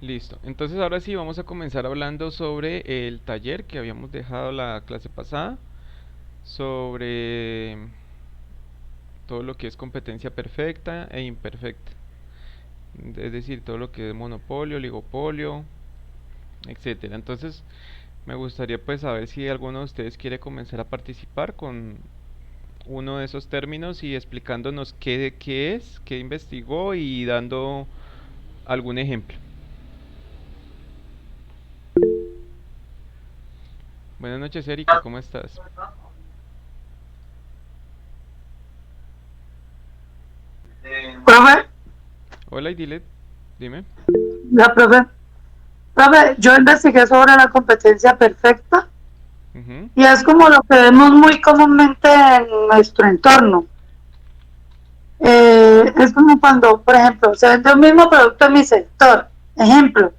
Listo. Entonces ahora sí vamos a comenzar hablando sobre el taller que habíamos dejado la clase pasada, sobre todo lo que es competencia perfecta e imperfecta. Es decir, todo lo que es monopolio, oligopolio, etcétera. Entonces, me gustaría pues saber si alguno de ustedes quiere comenzar a participar con uno de esos términos y explicándonos qué es, qué investigó y dando algún ejemplo. Buenas noches, Erika, ¿cómo estás? Profe, Hola, Idilet, dime. profe, yo investigué sobre la competencia perfecta Ujú. y es como lo que vemos muy comúnmente en nuestro entorno. Es como cuando, por ejemplo, se vende un mismo producto en mi sector. Ejemplo,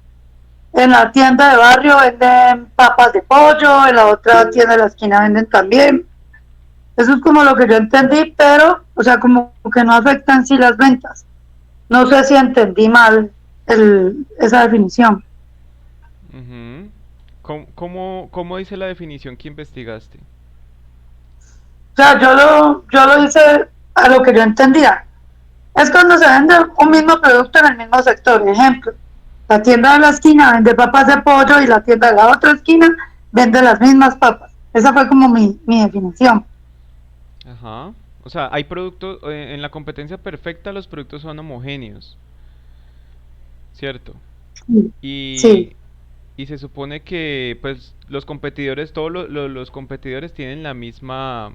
en la tienda de barrio venden papas de pollo, en la otra tienda de la esquina venden también. Eso es como lo que yo entendí, pero, o sea, como que no afectan sí las ventas. No sé si entendí mal esa definición. Ujú. ¿Cómo dice la definición que investigaste? O sea, yo lo hice a lo que yo entendía. Es cuando se vende un mismo producto en el mismo sector. Ejemplo, la tienda de la esquina vende papas de pollo y la tienda de la otra esquina vende las mismas papas. Esa fue como mi definición. Ajá. O sea, hay productos, en la competencia perfecta los productos son homogéneos, ¿cierto? Sí, Y, sí. y se supone que pues los competidores, todos los competidores tienen la misma,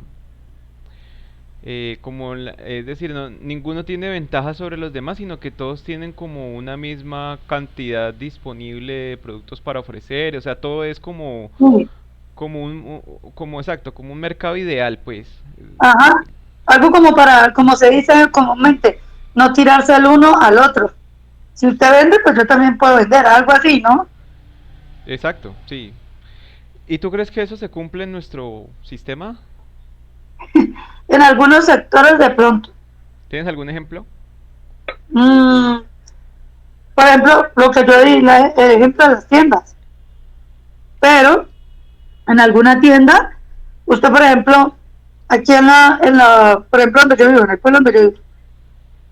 es decir, ninguno tiene ventaja sobre los demás, sino que todos tienen como una misma cantidad disponible de productos para ofrecer, o sea, todo es Sí. como exacto, como un mercado ideal, pues. Ajá. Algo como para, como se dice comúnmente, no tirarse el uno al otro. Si usted vende, pues yo también puedo vender, algo así, ¿no? Exacto, sí. ¿Y tú crees que eso se cumple en nuestro sistema? En algunos sectores de pronto. ¿Tienes algún ejemplo? Mm, por ejemplo, lo que yo di, el ejemplo de las tiendas. Pero en alguna tienda, usted, por ejemplo, aquí por ejemplo, donde yo vivo, en el pueblo donde yo vivo,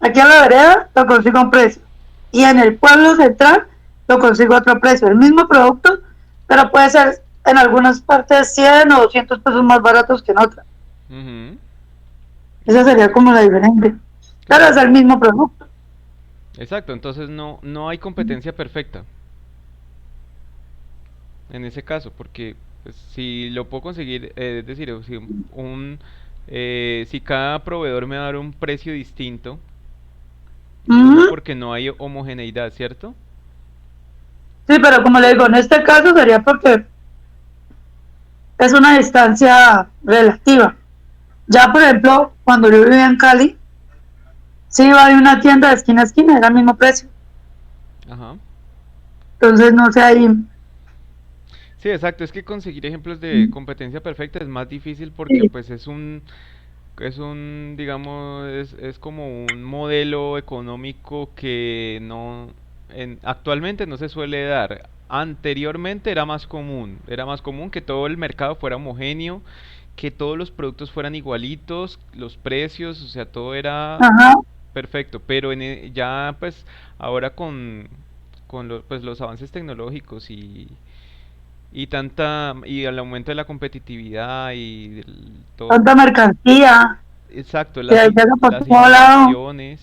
aquí en la vereda lo consigo a un precio. Y en el pueblo central lo consigo a otro precio. El mismo producto, pero puede ser en algunas partes 100 o 200 pesos más baratos que en otras. Ujú. Esa sería Exacto, como la diferencia. Pero es claro. el mismo producto. Exacto, entonces no hay competencia perfecta en ese caso, porque pues, si lo puedo conseguir, es decir, si cada proveedor me va a dar un precio distinto, entonces Mm, porque no hay homogeneidad, ¿cierto? sí, pero como le digo, en este caso sería porque es una distancia relativa. Ya, por ejemplo, cuando yo vivía en Cali, sí iba de una tienda de esquina a esquina, era el mismo precio. Ajá. Entonces, no sé ahí. Sí, exacto, es que conseguir ejemplos de competencia perfecta es más difícil porque Sí. pues digamos, es como un modelo económico que actualmente no se suele dar. Anteriormente era más común que todo el mercado fuera homogéneo, que todos los productos fueran igualitos, los precios, o sea, todo era Ajá. perfecto, pero ya pues ahora pues, los avances tecnológicos y el aumento de la competitividad todo. Tanta mercancía Exacto, que llega por las todo lado. innovaciones.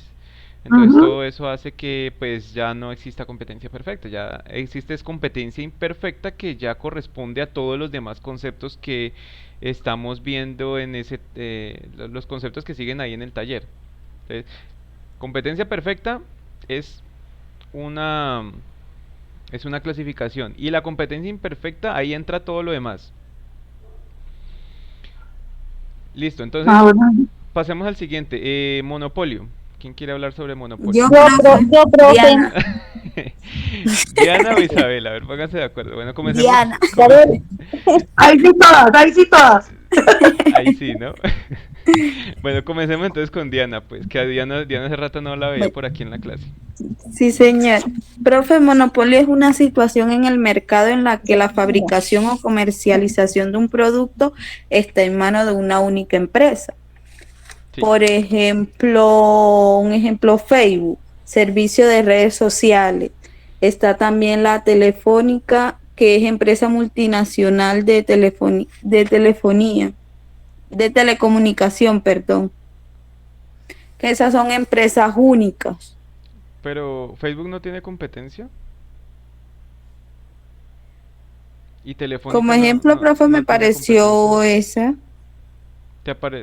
Entonces Ujú. todo eso hace que pues ya no exista competencia perfecta, ya existe es competencia imperfecta que ya corresponde a todos los demás conceptos que estamos viendo los conceptos que siguen ahí en el taller. Entonces, competencia perfecta es una es una clasificación y la competencia imperfecta ahí entra todo lo demás. Listo, Ah, entonces bueno. pasemos al siguiente, monopolio. ¿Quién quiere hablar sobre monopolio? Yo, profe, Yo, profe. Diana, Diana o Isabel, a ver, pónganse de acuerdo. Bueno, comencemos. Diana. A ver, Ahí sí todas, ahí sí todas. Ahí sí, ¿no? Bueno, comencemos entonces con Diana, pues, que a Diana hace rato no la veía Bueno, por aquí en la clase. sí, señor. Profe, monopolio es una situación en el mercado en la que la fabricación o comercialización de un producto está en manos de una única empresa. Sí, Por ejemplo, un ejemplo, Facebook, servicio de redes sociales. Está también la Telefónica, que es empresa multinacional de telefonía, de telecomunicación, perdón. Que esas son empresas únicas. pero Facebook no tiene competencia y Como Telefónica ejemplo, profe, me no tiene competencia. pareció esa.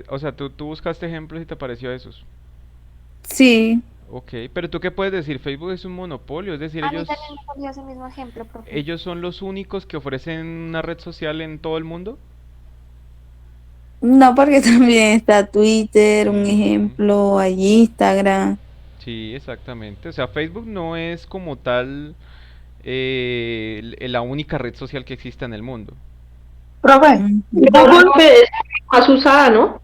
O sea, tú buscaste ejemplos y te apareció esos. Sí. Ok, pero tú qué puedes decir, Facebook es un monopolio, es decir, A mí también me salió ese mismo ejemplo, profe. ellos son los únicos que ofrecen una red social en todo el mundo. No, porque también está Twitter, un Mm, ejemplo, hay Instagram. sí, exactamente. O sea, Facebook no es como tal la única red social que existe en el mundo. Profe, Ujú. Pero Google, profe, es más usada, ¿no?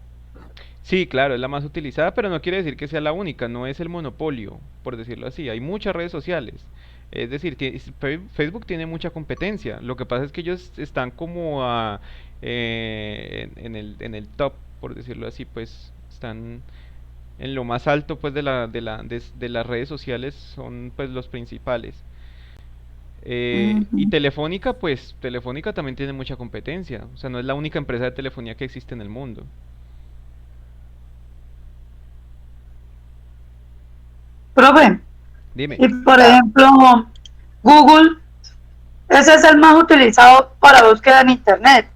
Sí, claro, es la más utilizada, pero no quiere decir que sea la única, no es el monopolio, por decirlo así. Hay muchas redes sociales. Es decir, Facebook tiene mucha competencia. Lo que pasa es que ellos están como en el top, por decirlo así, pues están en lo más alto pues de las redes sociales, son pues los principales. Y Ujú. Telefónica, pues Telefónica también tiene mucha competencia. O sea, no es la única empresa de telefonía que existe en el mundo. profe, Dime. y por ejemplo, Google, ese es el más utilizado para búsqueda en Internet,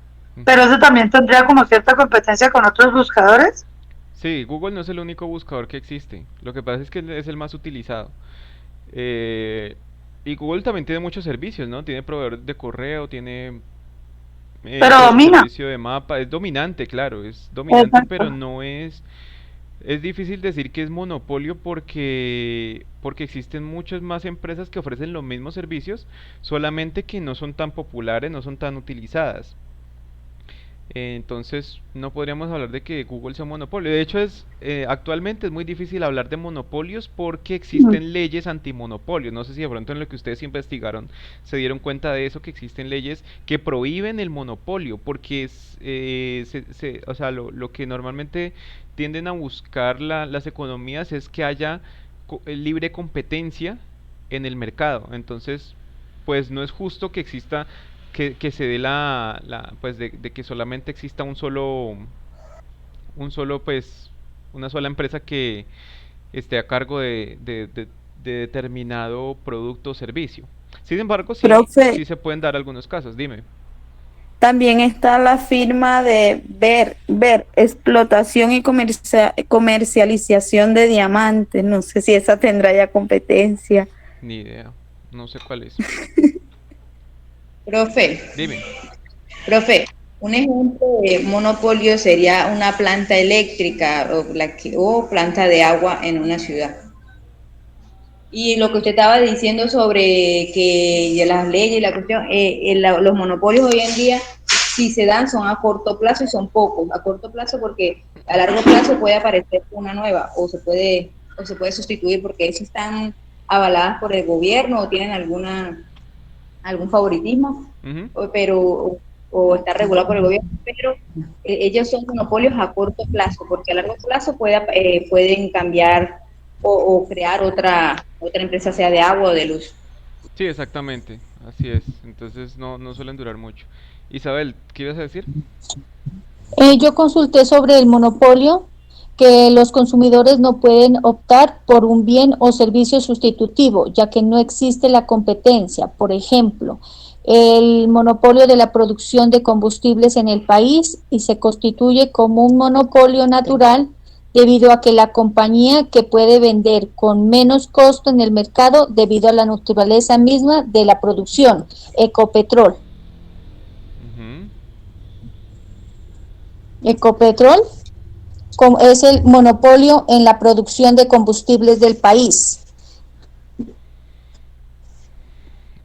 pero Ujú. eso también tendría como cierta competencia con otros buscadores. Sí, Google no es el único buscador que existe. Lo que pasa es que es el más utilizado. Eh, y Google también tiene muchos servicios, ¿no? Tiene proveedor de correo, tiene Pero domina. servicio de mapa. Es dominante, claro, es dominante, Exacto. pero no es... Es difícil decir que es monopolio porque existen muchas más empresas que ofrecen los mismos servicios, solamente que no son tan populares, no son tan utilizadas. Entonces no podríamos hablar de que Google sea un monopolio. De hecho, actualmente es muy difícil hablar de monopolios porque existen leyes antimonopolio. No sé si de pronto en lo que ustedes investigaron se dieron cuenta de eso, que existen leyes que prohíben el monopolio, porque o sea, lo que normalmente tienden a buscar las economías es que haya libre competencia en el mercado. Entonces, pues no es justo que exista que se dé pues de que solamente exista pues, una sola empresa que esté a cargo de determinado producto o servicio. Sin embargo, Profe, sí se pueden dar algunos casos, dime. también está la firma de explotación y comercialización de diamantes. No sé si esa tendrá ya competencia. Ni idea, no sé cuál es. Profe, Dime. profe, un ejemplo de monopolio sería una planta eléctrica o planta de agua en una ciudad. Y lo que usted estaba diciendo sobre que las leyes y la cuestión, los monopolios hoy en día, si se dan, son a corto plazo y son pocos. A corto plazo porque a largo plazo puede aparecer una nueva o se puede sustituir porque esas están avaladas por el gobierno o tienen algún favoritismo, Ujú. o está regulado por el gobierno, pero ellos son monopolios a corto plazo, porque a largo plazo pueden cambiar o crear otra empresa, sea de agua o de luz. Sí, exactamente, así es. Entonces no suelen durar mucho. Isabel, ¿qué ibas a decir? Yo consulté sobre el monopolio, que los consumidores no pueden optar por un bien o servicio sustitutivo, ya que no existe la competencia. Por ejemplo, el monopolio de la producción de combustibles en el país y se constituye como un monopolio natural debido a que la compañía que puede vender con menos costo en el mercado debido a la naturaleza misma de la producción, Ecopetrol. Ujú. Ecopetrol es el monopolio en la producción de combustibles del país.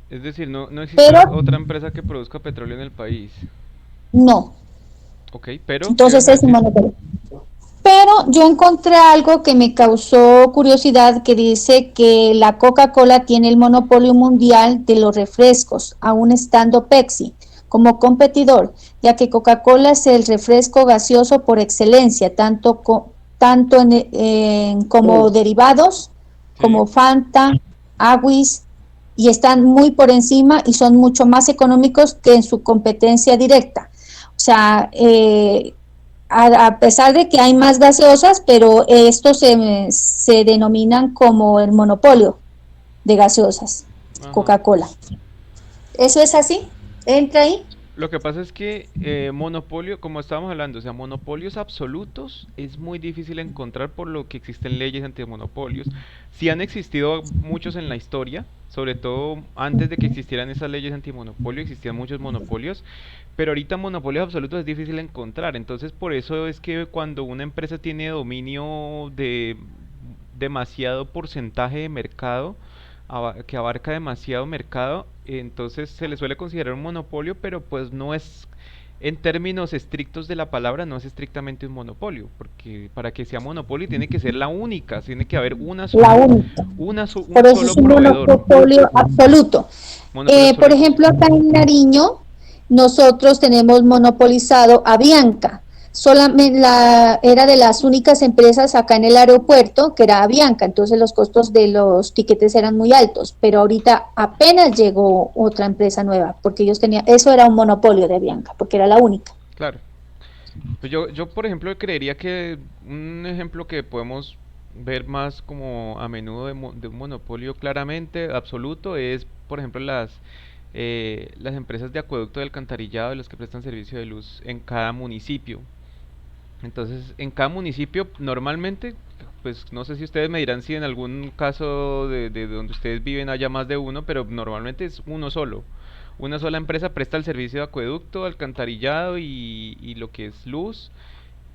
Es decir, no existe Pero otra empresa que produzca petróleo en el país. no, Ok, pero, ¿qué Entonces vas a es un decir? monopolio. Pero yo encontré algo que me causó curiosidad, que dice que la Coca-Cola tiene el monopolio mundial de los refrescos, aún estando Pepsi como competidor, ya que Coca-Cola es el refresco gaseoso por excelencia, tanto como derivados, Sí. como Fanta, Agüis, y están muy por encima y son mucho más económicos que en su competencia directa. O sea, a pesar de que hay más gaseosas, pero estos se denominan como el monopolio de gaseosas, Ajá. Coca-Cola. ¿Eso es así? ¿Entra ahí? Lo que pasa es que monopolio, como estábamos hablando, o sea, monopolios absolutos es muy difícil encontrar por lo que existen leyes antimonopolios. Sí han existido muchos en la historia, sobre todo antes de que existieran esas leyes antimonopolio, existían muchos monopolios, pero ahorita monopolios absolutos es difícil encontrar. Entonces, por eso es que cuando una empresa tiene dominio de demasiado porcentaje de mercado, que abarca demasiado mercado, entonces se le suele considerar un monopolio, pero pues no es, en términos estrictos de la palabra, no es estrictamente un monopolio, porque para que sea monopolio tiene que ser la única, tiene que haber La única. un Por eso solo es un proveedor, monopolio absoluto. monopolio Por absoluto, sí. ejemplo, acá en Nariño, nosotros tenemos monopolizado a Bianca. Solamente era de las únicas empresas acá en el aeropuerto que era Avianca, entonces los costos de los tiquetes eran muy altos, pero ahorita apenas llegó otra empresa nueva, porque ellos tenían, eso era un monopolio de Avianca, porque era la única. Claro. Pues yo, por ejemplo, creería que un ejemplo que podemos ver más como a menudo de un monopolio claramente absoluto es, por ejemplo, las empresas de acueducto de alcantarillado de los que prestan servicio de luz en cada municipio. Entonces, en cada municipio, normalmente, pues no sé si ustedes me dirán si en algún caso de donde ustedes viven haya más de uno, pero normalmente es uno solo. Una sola empresa presta el servicio de acueducto, alcantarillado y lo que es luz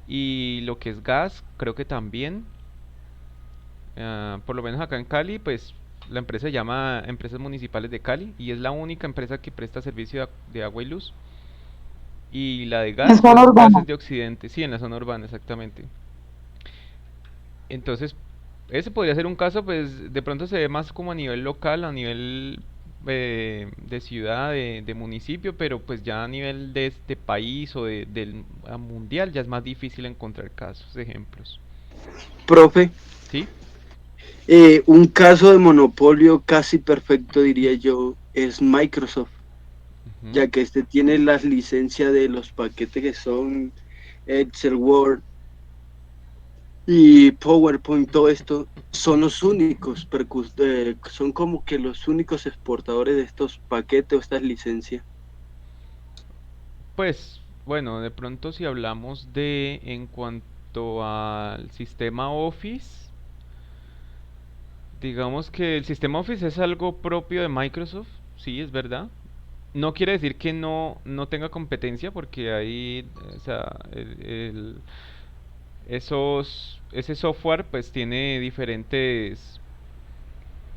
y lo que es gas, creo que también. Por lo menos acá en Cali, pues la empresa se llama Empresas Municipales de Cali y es la única empresa que presta servicio de agua y luz. Y la de en gas, zona pues gas urbana. es de Occidente, sí, en la zona urbana, exactamente. Entonces, ese podría ser un caso, pues de pronto se ve más como a nivel local, a nivel de ciudad, de municipio, pero pues ya a nivel de este país o del mundial ya es más difícil encontrar casos, ejemplos. Profe, ¿Sí? un caso de monopolio casi perfecto, diría yo, es Microsoft, Ujú. ya que este tiene las licencias de los paquetes que son Excel, Word y PowerPoint, todo esto, son los únicos, son como que los únicos exportadores de estos paquetes o estas licencias. Pues, bueno, de pronto si hablamos de en cuanto al sistema Office, digamos que el sistema Office es algo propio de Microsoft, sí, es verdad. No quiere decir que no tenga competencia, porque ahí, o sea, ese software pues tiene diferentes,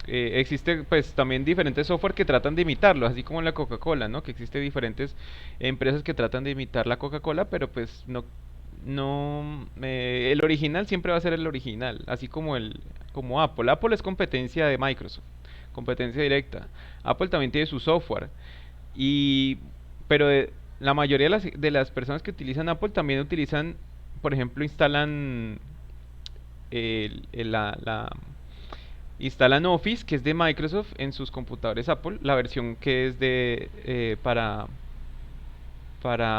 existe pues también diferentes software que tratan de imitarlo, así como la Coca-Cola, ¿no? Que existe diferentes empresas que tratan de imitar la Coca-Cola, pero pues el original siempre va a ser el original, así como Apple. Apple es competencia de Microsoft, competencia directa. Apple también tiene su software y pero la mayoría de las personas que utilizan Apple también utilizan, por ejemplo, el- el- la, la- instalan Office, que es de Microsoft, en sus computadores Apple, la versión que es para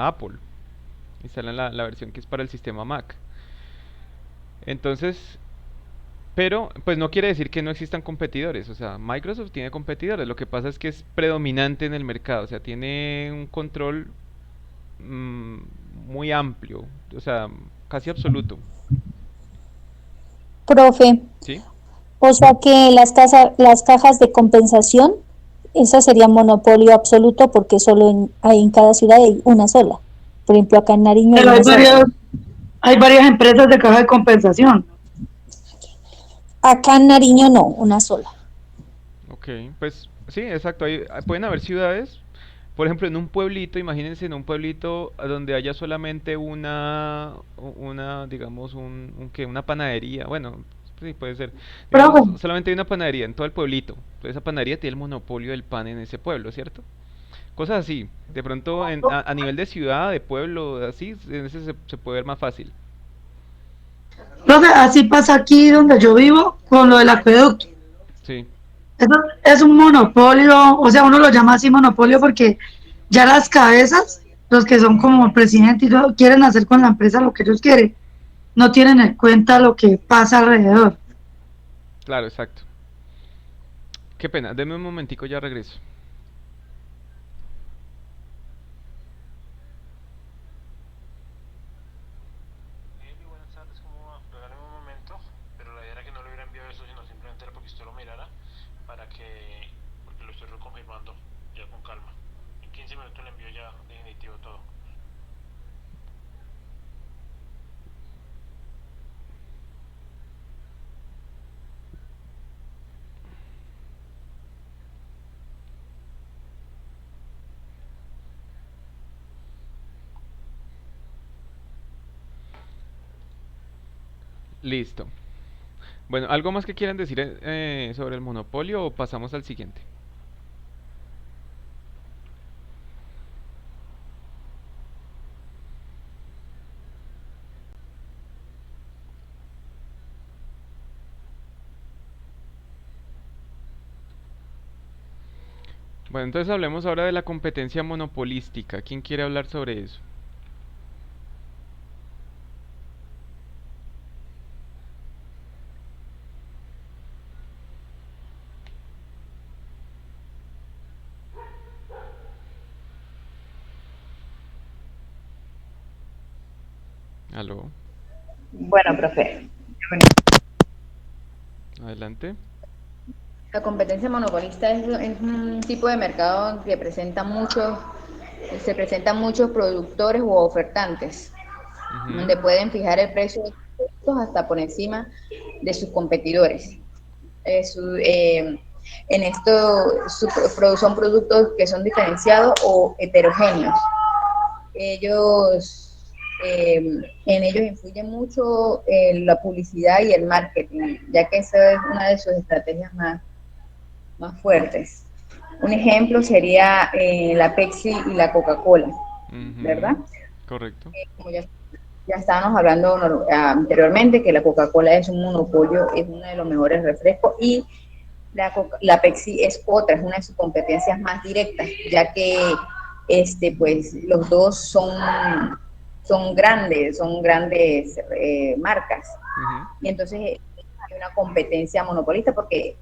Apple. Instalan la versión que es para el sistema Mac. Entonces, pero pues no quiere decir que no existan competidores. O sea, Microsoft tiene competidores. Lo que pasa es que es predominante en el mercado. O sea, tiene un control mm, muy amplio. O sea, casi absoluto. Profe, ¿Sí? o sea que las cajas de compensación, esa sería monopolio absoluto porque solo hay en cada ciudad hay una sola. Por ejemplo, acá en Nariño hay Pero una sola. hay varias empresas de caja de compensación. Acá en Nariño no, una sola. Ok, pues sí, exacto. Pueden haber ciudades. Por ejemplo, en un pueblito, imagínense en un pueblito donde haya solamente digamos, una panadería, bueno, sí puede ser, Profe, digamos, solamente hay una panadería en todo el pueblito, entonces esa panadería tiene el monopolio del pan en ese pueblo, ¿cierto? Cosas así, de pronto a nivel de ciudad, de pueblo, así, en ese se puede ver más fácil. profe, así pasa aquí donde yo vivo con lo del acueducto. Sí, Eso es un monopolio, o sea, uno lo llama así monopolio porque ya las cabezas, los que son como el presidente y todo, quieren hacer con la empresa lo que ellos quieren, no tienen en cuenta lo que pasa alrededor. claro, exacto. Qué pena, denme un momentico, ya regreso. Hey, buenas tardes, ¿cómo va? Regáleme un momento, pero la idea era que no le hubiera enviado eso, sino simplemente era porque usted lo mirara, porque lo estoy reconfirmando ya con calma. En 15 minutos le envío ya definitivo todo. Listo. Bueno, ¿algo más que quieran decir sobre el monopolio o pasamos al siguiente? Bueno, entonces hablemos ahora de la competencia monopolística. ¿Quién quiere hablar sobre eso? Aló, Bueno, profe, adelante. la competencia monopolista es un tipo de mercado que se presentan muchos productores u ofertantes, Ujú, donde pueden fijar el precio de sus productos hasta por encima de sus competidores. Eh, su- eh, en esto son productos que son diferenciados o heterogéneos. Ellos, en ellos influye mucho la publicidad y el marketing, ya que esa es una de sus estrategias más fuertes. Un ejemplo sería la Pepsi y la Coca-Cola, ¿verdad? ujú, correcto. Como ya estábamos hablando anteriormente que la Coca-Cola es un monopolio, es uno de los mejores refrescos y la Pepsi es otra, es una de sus competencias más directas, ya que pues los dos son grandes marcas. Ujú. Y entonces hay una competencia monopolista porque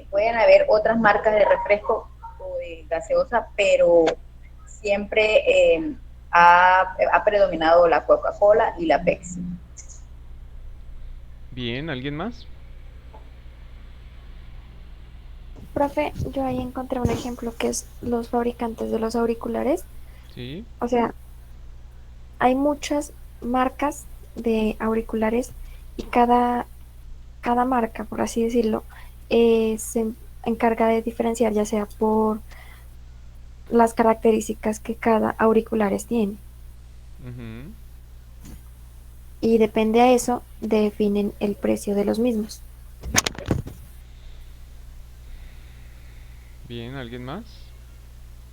pueden haber otras marcas de refresco o de gaseosa, pero siempre ha predominado la Coca-Cola y la Pepsi. Bien, ¿alguien más? Profe, yo ahí encontré un ejemplo que es los fabricantes de los auriculares. Sí. O sea, hay muchas marcas de auriculares y cada marca, por así decirlo, se encarga de diferenciar ya sea por las características que cada auriculares tiene. Ujú. Y depende a eso, definen el precio de los mismos. Bien, ¿alguien más?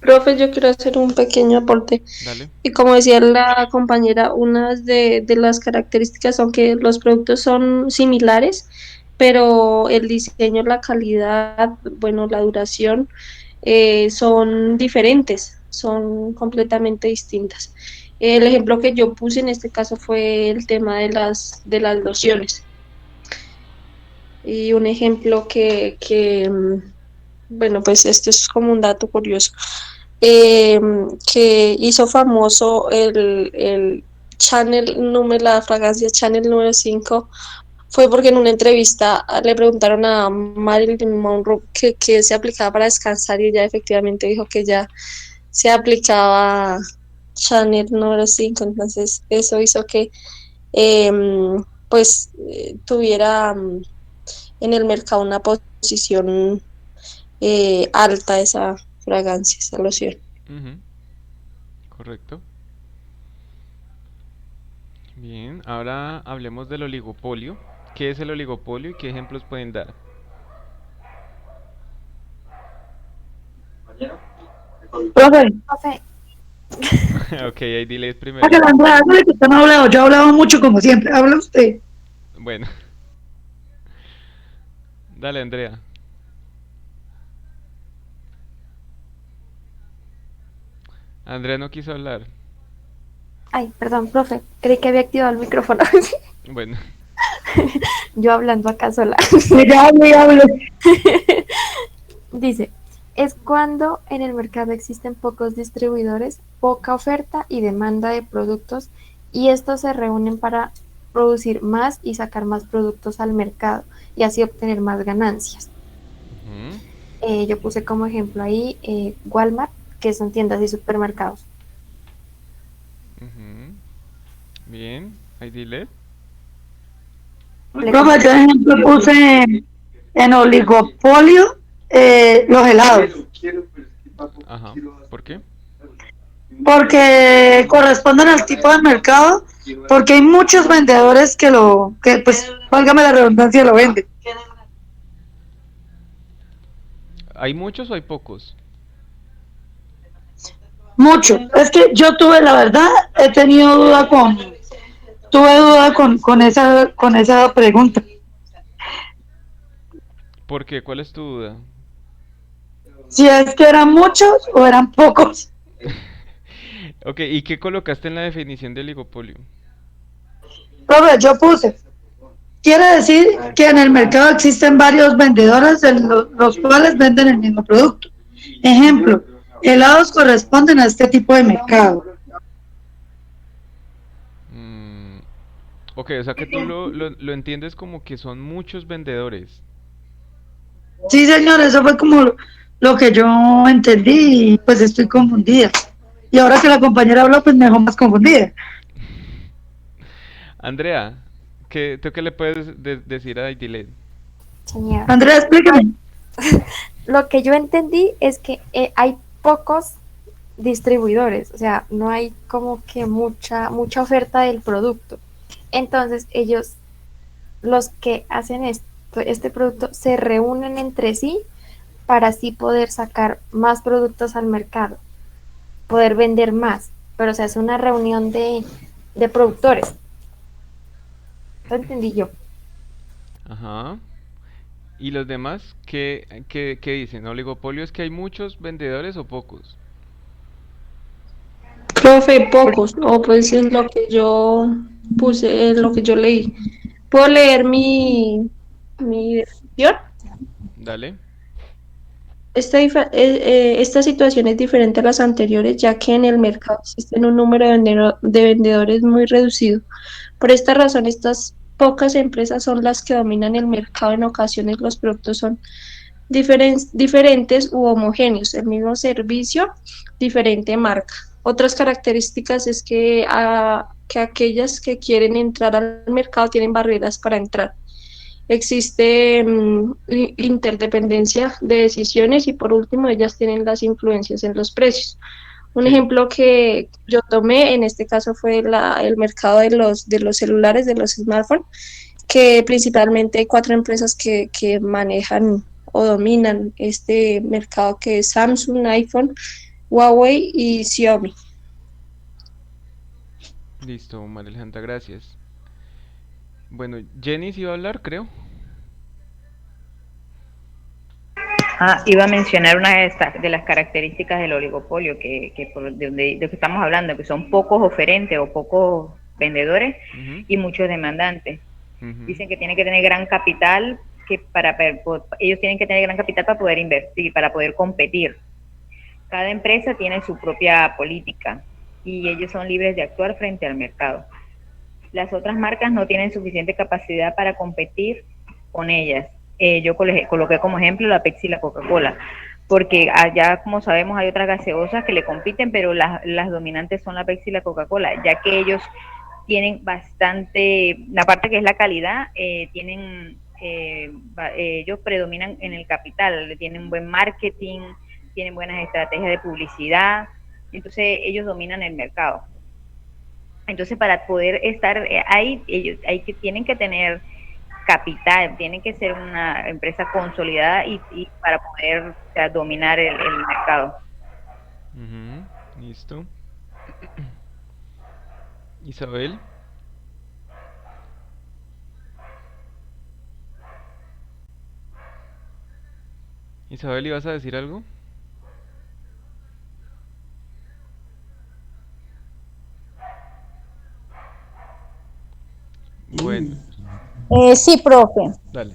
Profe, yo quiero hacer un pequeño aporte. Dale. Y como decía la compañera, una de las características son que los productos son similares, pero el diseño, la calidad, bueno, la duración, son diferentes, son completamente distintas. El ejemplo que yo puse en este caso fue el tema de las lociones. Y un ejemplo bueno, pues esto es como un dato curioso, eh, que hizo famoso el la fragancia Chanel número 5, fue porque en una entrevista le preguntaron a Marilyn Monroe que se aplicaba para descansar y ella efectivamente dijo que ya se aplicaba Chanel número 5. Entonces eso hizo que eh, tuviera en el mercado una posición alta esa fragancia, esa loción. Ujú, correcto. Bien, ahora hablemos del oligopolio. ¿Qué es el oligopolio y qué ejemplos pueden dar? Profe, Profe, Ok, ahí diles primero. hágale, Andrea, hágale que usted no ha hablado, yo he hablado mucho como siempre, habla usted. Bueno, dale, Andrea. Andrea no quiso hablar. ay, perdón, profe, creí que había activado el micrófono. Bueno, Yo hablando acá sola. Ya hable, hable. Dice, es cuando en el mercado existen pocos distribuidores, poca oferta y demanda de productos y estos se reúnen para producir más y sacar más productos al mercado y así obtener más ganancias. ujú, Yo puse como ejemplo ahí Walmart, que son tiendas y supermercados. ujú. Bien, ahí dile. Le Profe, yo conté. ejemplo puse en oligopolio los helados, Ajá, ¿por qué? porque corresponden al tipo de mercado, porque hay muchos vendedores que pues, válgame la redundancia, lo venden. ¿Hay muchos o hay pocos? Mucho. Es que yo tuve, la verdad, tuve duda con esa pregunta. ¿Por qué? ¿Cuál es tu duda? Si es que eran muchos o eran pocos. Ok, ¿y qué colocaste en la definición de oligopolio? Profe, yo puse, quiere decir que en el mercado existen varios vendedores los cuales venden el mismo producto. Ejemplo, helados corresponden a este tipo de mercado. Mm, ok, o sea que tú lo entiendes como que son muchos vendedores. Sí, señor, eso fue como lo que yo entendí y pues estoy confundida. Y ahora que la compañera habló, pues me dejó más confundida. Andrea, ¿tú qué le puedes decir a Aidilene? Señor. Andrea, explícame. Lo que yo entendí es que hay pocos distribuidores, o sea, no hay como que mucha oferta del producto. Entonces, ellos, los que hacen este producto, se reúnen entre sí para así poder sacar más productos al mercado, poder vender más. Pero, o sea, es una reunión de productores. Eso entendí yo. Ajá. ¿Y los demás qué dicen? ¿Oligopolio es que hay muchos vendedores o pocos? Profe, pocos, o pues es lo que yo puse, es lo que yo leí. ¿Puedo leer mi definición? Dale. Esta situación es diferente a las anteriores, ya que en el mercado existen un número de vendedores muy reducido. Por esta razón, estas pocas empresas son las que dominan el mercado. En ocasiones los productos son diferentes u homogéneos, el mismo servicio, diferente marca. Otras características es que aquellas que quieren entrar al mercado tienen barreras para entrar. Existe interdependencia de decisiones y por último ellas tienen las influencias en los precios. Un Sí. ejemplo que yo tomé en este caso fue el mercado de los celulares, de los smartphones, que principalmente hay cuatro empresas que manejan o dominan este mercado, que es Samsung, iPhone, Huawei y Xiaomi. Listo, María Alejandra, gracias. Bueno, Jenny sí iba a hablar, creo. Iba a mencionar una de las características del oligopolio de que estamos hablando, que son pocos oferentes o pocos vendedores Ujú, y muchos demandantes. ujú. Dicen que tienen que tener gran capital, ellos tienen que tener gran capital para poder invertir, para poder competir. Cada empresa tiene su propia política y ellos son libres de actuar frente al mercado. Las otras marcas no tienen suficiente capacidad para competir con ellas. Yo coloqué como ejemplo la Pepsi y la Coca-Cola, porque allá, como sabemos, hay otras gaseosas que le compiten, pero las dominantes son la Pepsi y la Coca-Cola, ya que ellos tienen bastante, la parte que es la calidad, ellos predominan en el capital, tienen buen marketing, tienen buenas estrategias de publicidad, entonces ellos dominan el mercado. Entonces, para poder estar ahí, ellos que tienen que tener capital, tienen que ser una empresa consolidada y para poder, o sea, dominar el mercado. Ujú, listo. Isabel, Isabel, ¿ibas a decir algo? Bueno, Sí, profe. dale.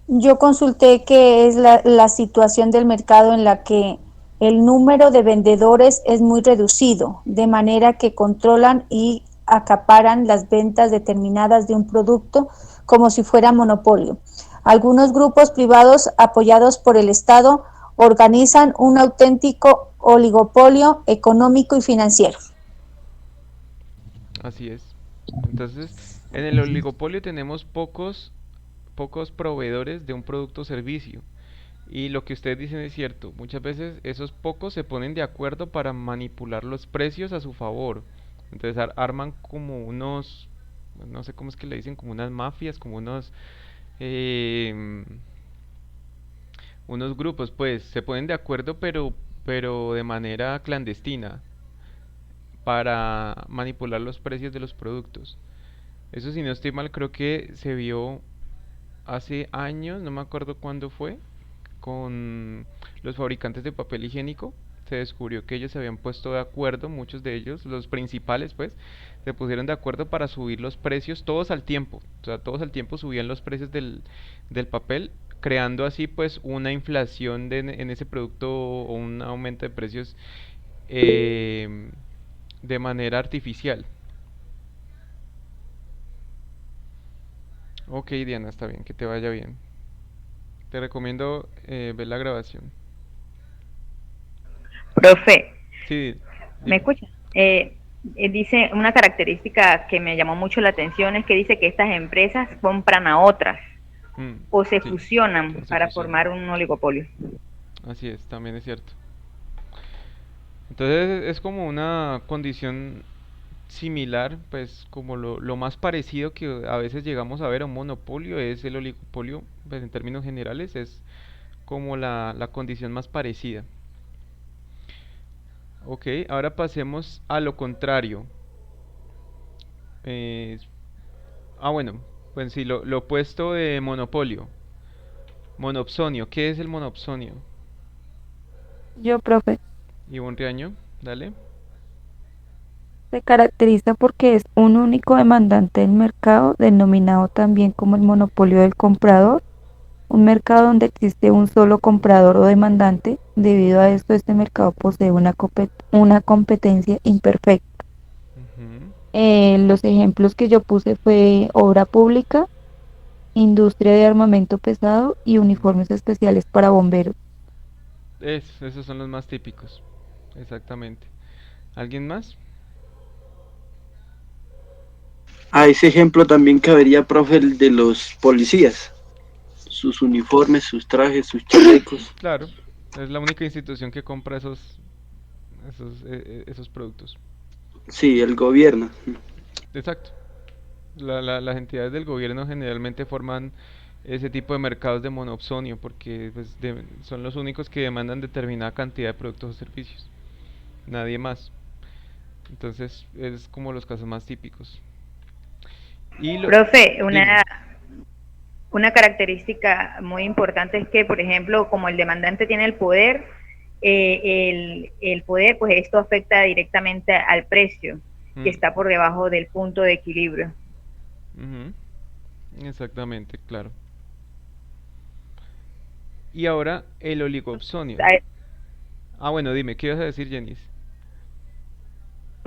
Yo consulté que es la situación del mercado en la que el número de vendedores es muy reducido, de manera que controlan y acaparan las ventas determinadas de un producto como si fuera monopolio. Algunos grupos privados apoyados por el Estado organizan un auténtico oligopolio económico y financiero. Así es. Entonces, en el oligopolio tenemos pocos proveedores de un producto o servicio. Y lo que ustedes dicen es cierto. Muchas veces esos pocos se ponen de acuerdo para manipular los precios a su favor. Entonces arman como unos, no sé cómo es que le dicen, como unas mafias, como em, unos grupos, pues se ponen de acuerdo, pero de manera clandestina para manipular los precios de los productos. Eso, si no estoy mal, creo que se vio hace años, no me acuerdo cuándo fue, con los fabricantes de papel higiénico. Se descubrió que ellos se habían puesto de acuerdo, muchos de ellos, los principales pues, se pusieron de acuerdo para subir los precios todos al tiempo. O sea, todos al tiempo subían los precios del papel, creando así pues una inflación en ese producto o un aumento de precios eh, de manera artificial. Ok, Diana, está bien, que te vaya bien. Te recomiendo ver la grabación. Profe, Sí, ¿me dime. escucha? Dice una característica que me llamó mucho la atención es que dice que estas empresas compran a otras Mm, o se sí, fusionan o se para fusionan. formar un oligopolio. Así es, también es cierto. Entonces es como una condición similar, pues como lo más parecido que a veces llegamos a ver a un monopolio es el oligopolio, pues en términos generales es como la condición más parecida. Ok, ahora pasemos a lo contrario. Eh, bueno, pues sí, lo opuesto de monopolio. Monopsonio, ¿qué es el monopsonio? Yo, profe, Ivonne Riaño, dale. se caracteriza porque es un único demandante del mercado, denominado también como el monopolio del comprador, un mercado donde existe un solo comprador o demandante. Debido a esto, este mercado posee una competencia imperfecta. Ujú. Los ejemplos que yo puse fue obra pública, industria de armamento pesado y uniformes especiales para bomberos. Esos son los más típicos, exactamente. ¿Alguien más? A ese ejemplo también cabería, profe, el de los policías. Sus uniformes, sus trajes, sus chalecos. Claro, es la única institución que compra esos productos. Sí, el gobierno. Exacto. Las entidades del gobierno generalmente forman ese tipo de mercados de monopsonio porque pues, son los únicos que demandan determinada cantidad de productos o servicios. Nadie más. Entonces es como los casos más típicos. Profe, Dime. una característica muy importante es que, por ejemplo, como el demandante tiene el poder, el poder, pues esto afecta directamente al precio, que Mm, está por debajo del punto de equilibrio. ujú, exactamente, claro. Y ahora el oligopsonio. Ah, bueno, dime, ¿qué ibas a decir, Jenis?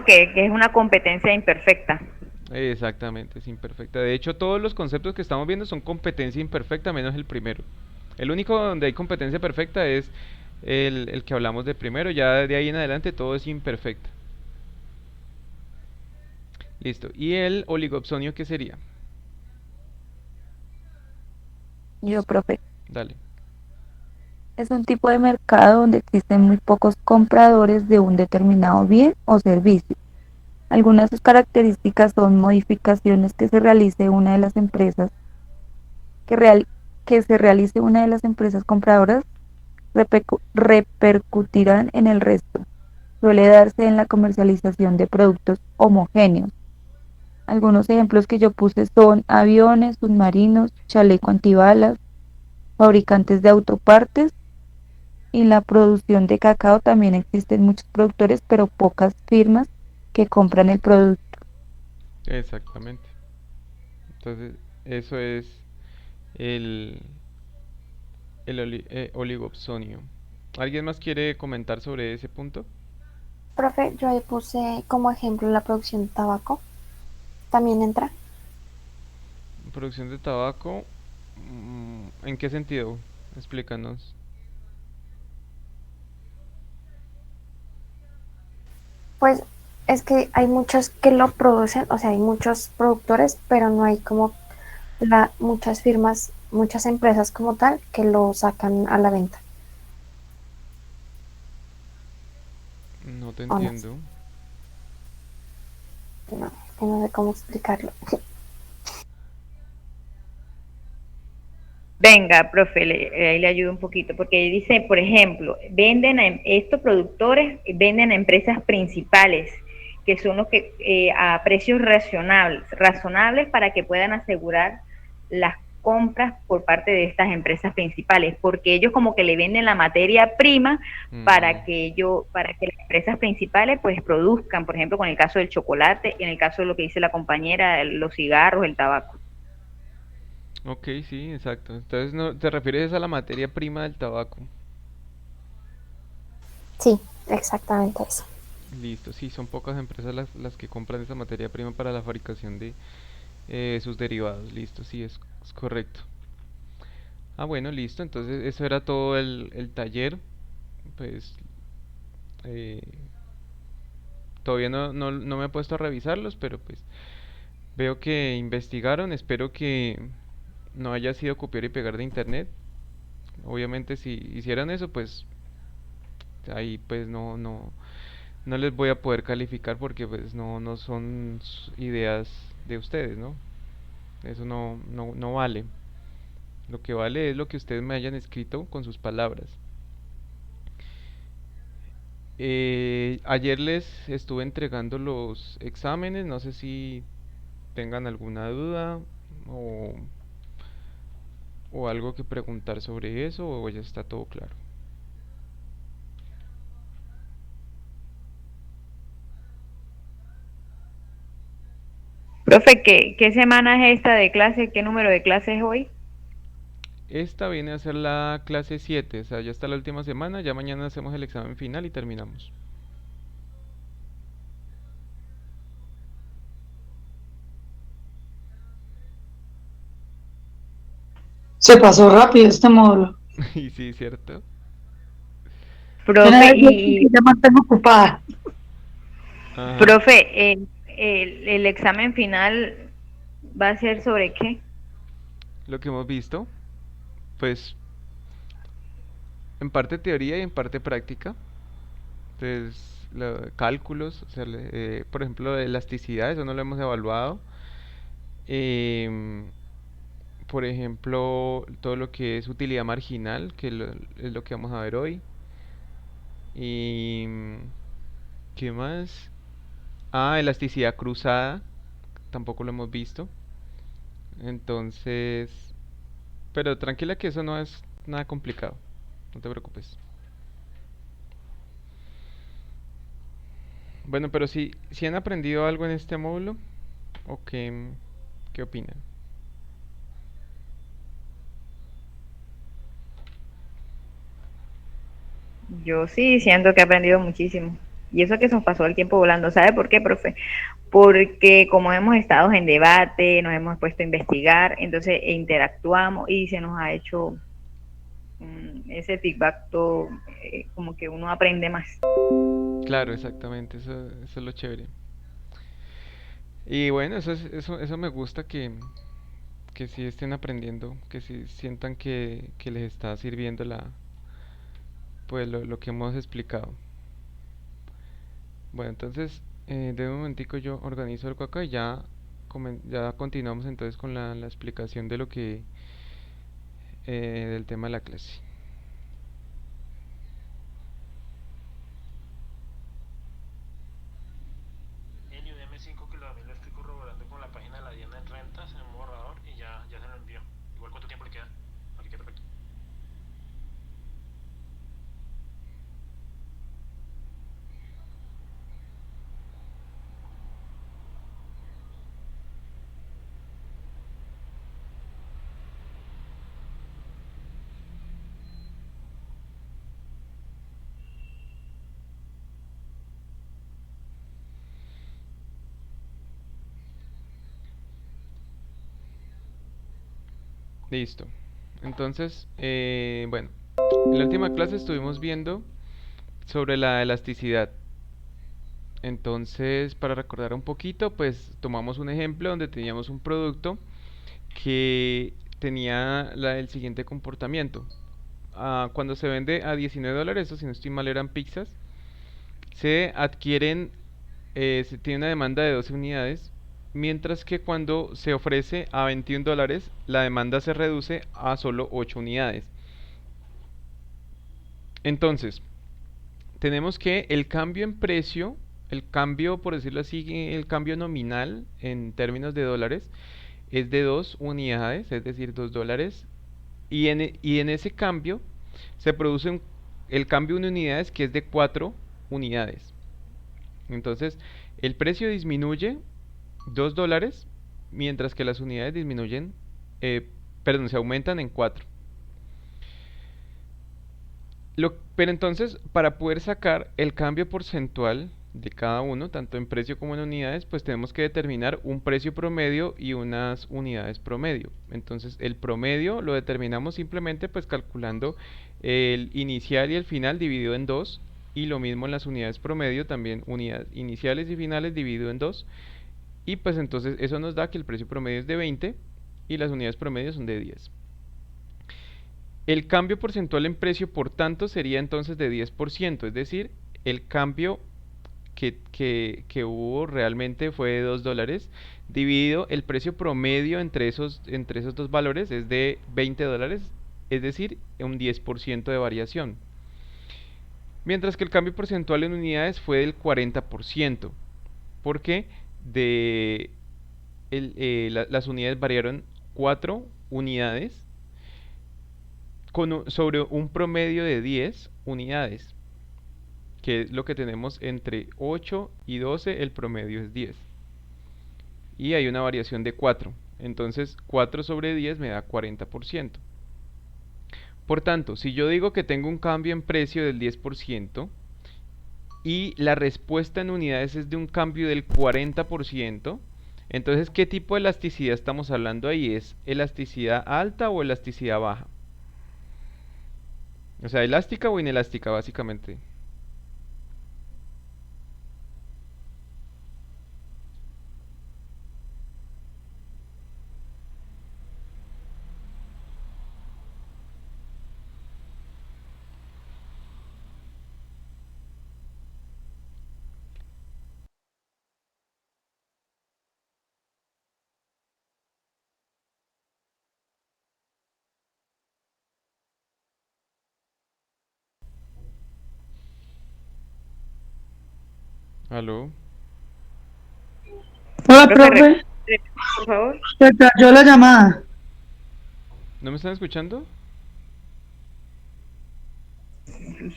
Que es una competencia imperfecta. Exactamente, es imperfecta. De hecho, todos los conceptos que estamos viendo son competencia imperfecta menos el primero. El único donde hay competencia perfecta es el que hablamos de primero. Ya de ahí en adelante todo es imperfecta. Listo. ¿Y el oligopsonio qué sería? Yo, profe, Dale. Es un tipo de mercado donde existen muy pocos compradores de un determinado bien o servicio. Algunas de sus características son modificaciones que se realice una de las empresas que, que se realice una de las empresas compradoras repercutirán en el resto. Suele darse en la comercialización de productos homogéneos. Algunos ejemplos que yo puse son aviones, submarinos, chaleco antibalas, fabricantes de autopartes y la producción de cacao. También existen muchos productores, pero pocas firmas que compran el producto. Exactamente. Entonces, eso es el, el oligopsonio. ¿Alguien más quiere comentar sobre ese punto? Profe, yo ahí puse como ejemplo la producción de tabaco. ¿También entra? Producción de tabaco, ¿en qué sentido? Explícanos. Pues es que hay muchos que lo producen, o sea, hay muchos productores, pero no hay como muchas firmas, muchas empresas como tal que lo sacan a la venta. No te ¿O no? entiendo. No, es que no sé cómo explicarlo. Venga, profe, ahí le ayudo un poquito, porque dice, por ejemplo, estos productores venden a empresas principales, que son los que a precios razonables para que puedan asegurar las compras por parte de estas empresas principales, porque ellos como que le venden la materia prima Mm, para que las empresas principales pues produzcan, por ejemplo, con el caso del chocolate y en el caso de lo que dice la compañera, los cigarros, el tabaco. ok, sí, exacto. Entonces, no, ¿te refieres a la materia prima del tabaco? Sí, exactamente eso. Listo, sí, son pocas empresas las que compran esa materia prima para la fabricación de sus derivados. Listo, sí, es correcto. Ah, bueno, listo. Entonces, eso era todo el taller. Pues, eh, todavía no me he puesto a revisarlos, pero pues veo que investigaron. Espero que no haya sido copiar y pegar de internet. Obviamente, si hicieran eso, pues ahí pues no les voy a poder calificar porque pues no son ideas de ustedes, ¿no? Eso no vale. Lo que vale es lo que ustedes me hayan escrito con sus palabras. Ayer les estuve entregando los exámenes, no sé si tengan alguna duda o, o algo que preguntar sobre eso o ya está todo claro. Profe, ¿qué semana es esta de clase? ¿Qué número de clase es hoy? Esta viene a ser la clase 7, o sea, ya está la última semana, ya mañana hacemos el examen final y terminamos. Se pasó rápido este módulo. Y sí, ¿cierto? Tiene Profe, que decir que ya mantengo ocupada. Ajá. profe, el examen final va a ser sobre qué? Lo que hemos visto, pues en parte teoría y en parte práctica. Entonces, cálculos, o sea, por ejemplo, de elasticidad, eso no lo hemos evaluado. Em, por ejemplo, todo lo que es utilidad marginal, que es lo que vamos a ver hoy. Y ¿qué más? Ah, elasticidad cruzada, tampoco lo hemos visto. Entonces, pero tranquila que eso no es nada complicado, no te preocupes. Bueno, pero si han aprendido algo en este módulo, ¿o qué opinan? Yo sí siento que he aprendido muchísimo. Y eso que se nos pasó el tiempo volando. ¿Sabe por qué, profe? Porque como hemos estado en debate, nos hemos puesto a investigar, entonces interactuamos y se nos ha hecho ese feedback todo, como que uno aprende más. Claro, exactamente, eso es lo chévere. Y bueno, eso me gusta que sí estén aprendiendo, que sí sientan que les está sirviendo pues lo que hemos explicado. Bueno, entonces, de un momentico yo organizo algo acá y ya, ya continuamos entonces con la explicación de lo que, del tema de la clase. Elio, deme 5 que también lo estoy corroborando con la página de la Diana en rentas en un borrador y ya se lo envío. Igual, ¿cuánto tiempo le queda? Aquí queda perfecto. Listo. Entonces, bueno, en la última clase estuvimos viendo sobre la elasticidad. Entonces, para recordar un poquito, pues tomamos un ejemplo donde teníamos un producto que tenía el siguiente comportamiento. Cuando se vende a $19, o si no estoy mal eran pizzas, se adquieren, se tiene una demanda de 12 unidades, mientras que cuando se ofrece a $21, la demanda se reduce a solo 8 unidades. Entonces, tenemos que el cambio en precio, el cambio, por decirlo así, el cambio nominal en términos de dólares, es de 2 unidades, es decir, $2. Y en ese cambio se produce el cambio en unidades que es de 4 unidades. Entonces, el precio disminuye $2, mientras que las unidades disminuyen, perdón, se aumentan en 4. Pero entonces, para poder sacar el cambio porcentual de cada uno, tanto en precio como en unidades, pues tenemos que determinar un precio promedio y unas unidades promedio. Entonces, el promedio lo determinamos simplemente pues calculando el inicial y el final dividido en 2, y lo mismo en las unidades promedio, también unidades iniciales y finales dividido en 2, y pues entonces eso nos da que el precio promedio es de 20 y las unidades promedio son de 10. El cambio porcentual en precio, por tanto, sería entonces de 10%, es decir, el cambio que hubo realmente fue de $2, dividido el precio promedio entre esos dos valores es de $20, es decir, un 10% de variación. Mientras que el cambio porcentual en unidades fue del 40%, porque las unidades variaron 4 unidades sobre un promedio de 10 unidades, que es lo que tenemos entre 8 y 12, el promedio es 10. Y hay una variación de 4, entonces 4 sobre 10 me da 40%. Por tanto, si yo digo que tengo un cambio en precio del 10% y la respuesta en unidades es de un cambio del 40%, entonces ¿qué tipo de elasticidad estamos hablando ahí? ¿Es elasticidad alta o elasticidad baja? O sea, elástica o inelástica, básicamente. ¿Aló? Hola, Profe, profe. por favor. Se cayó la llamada. ¿No me están escuchando?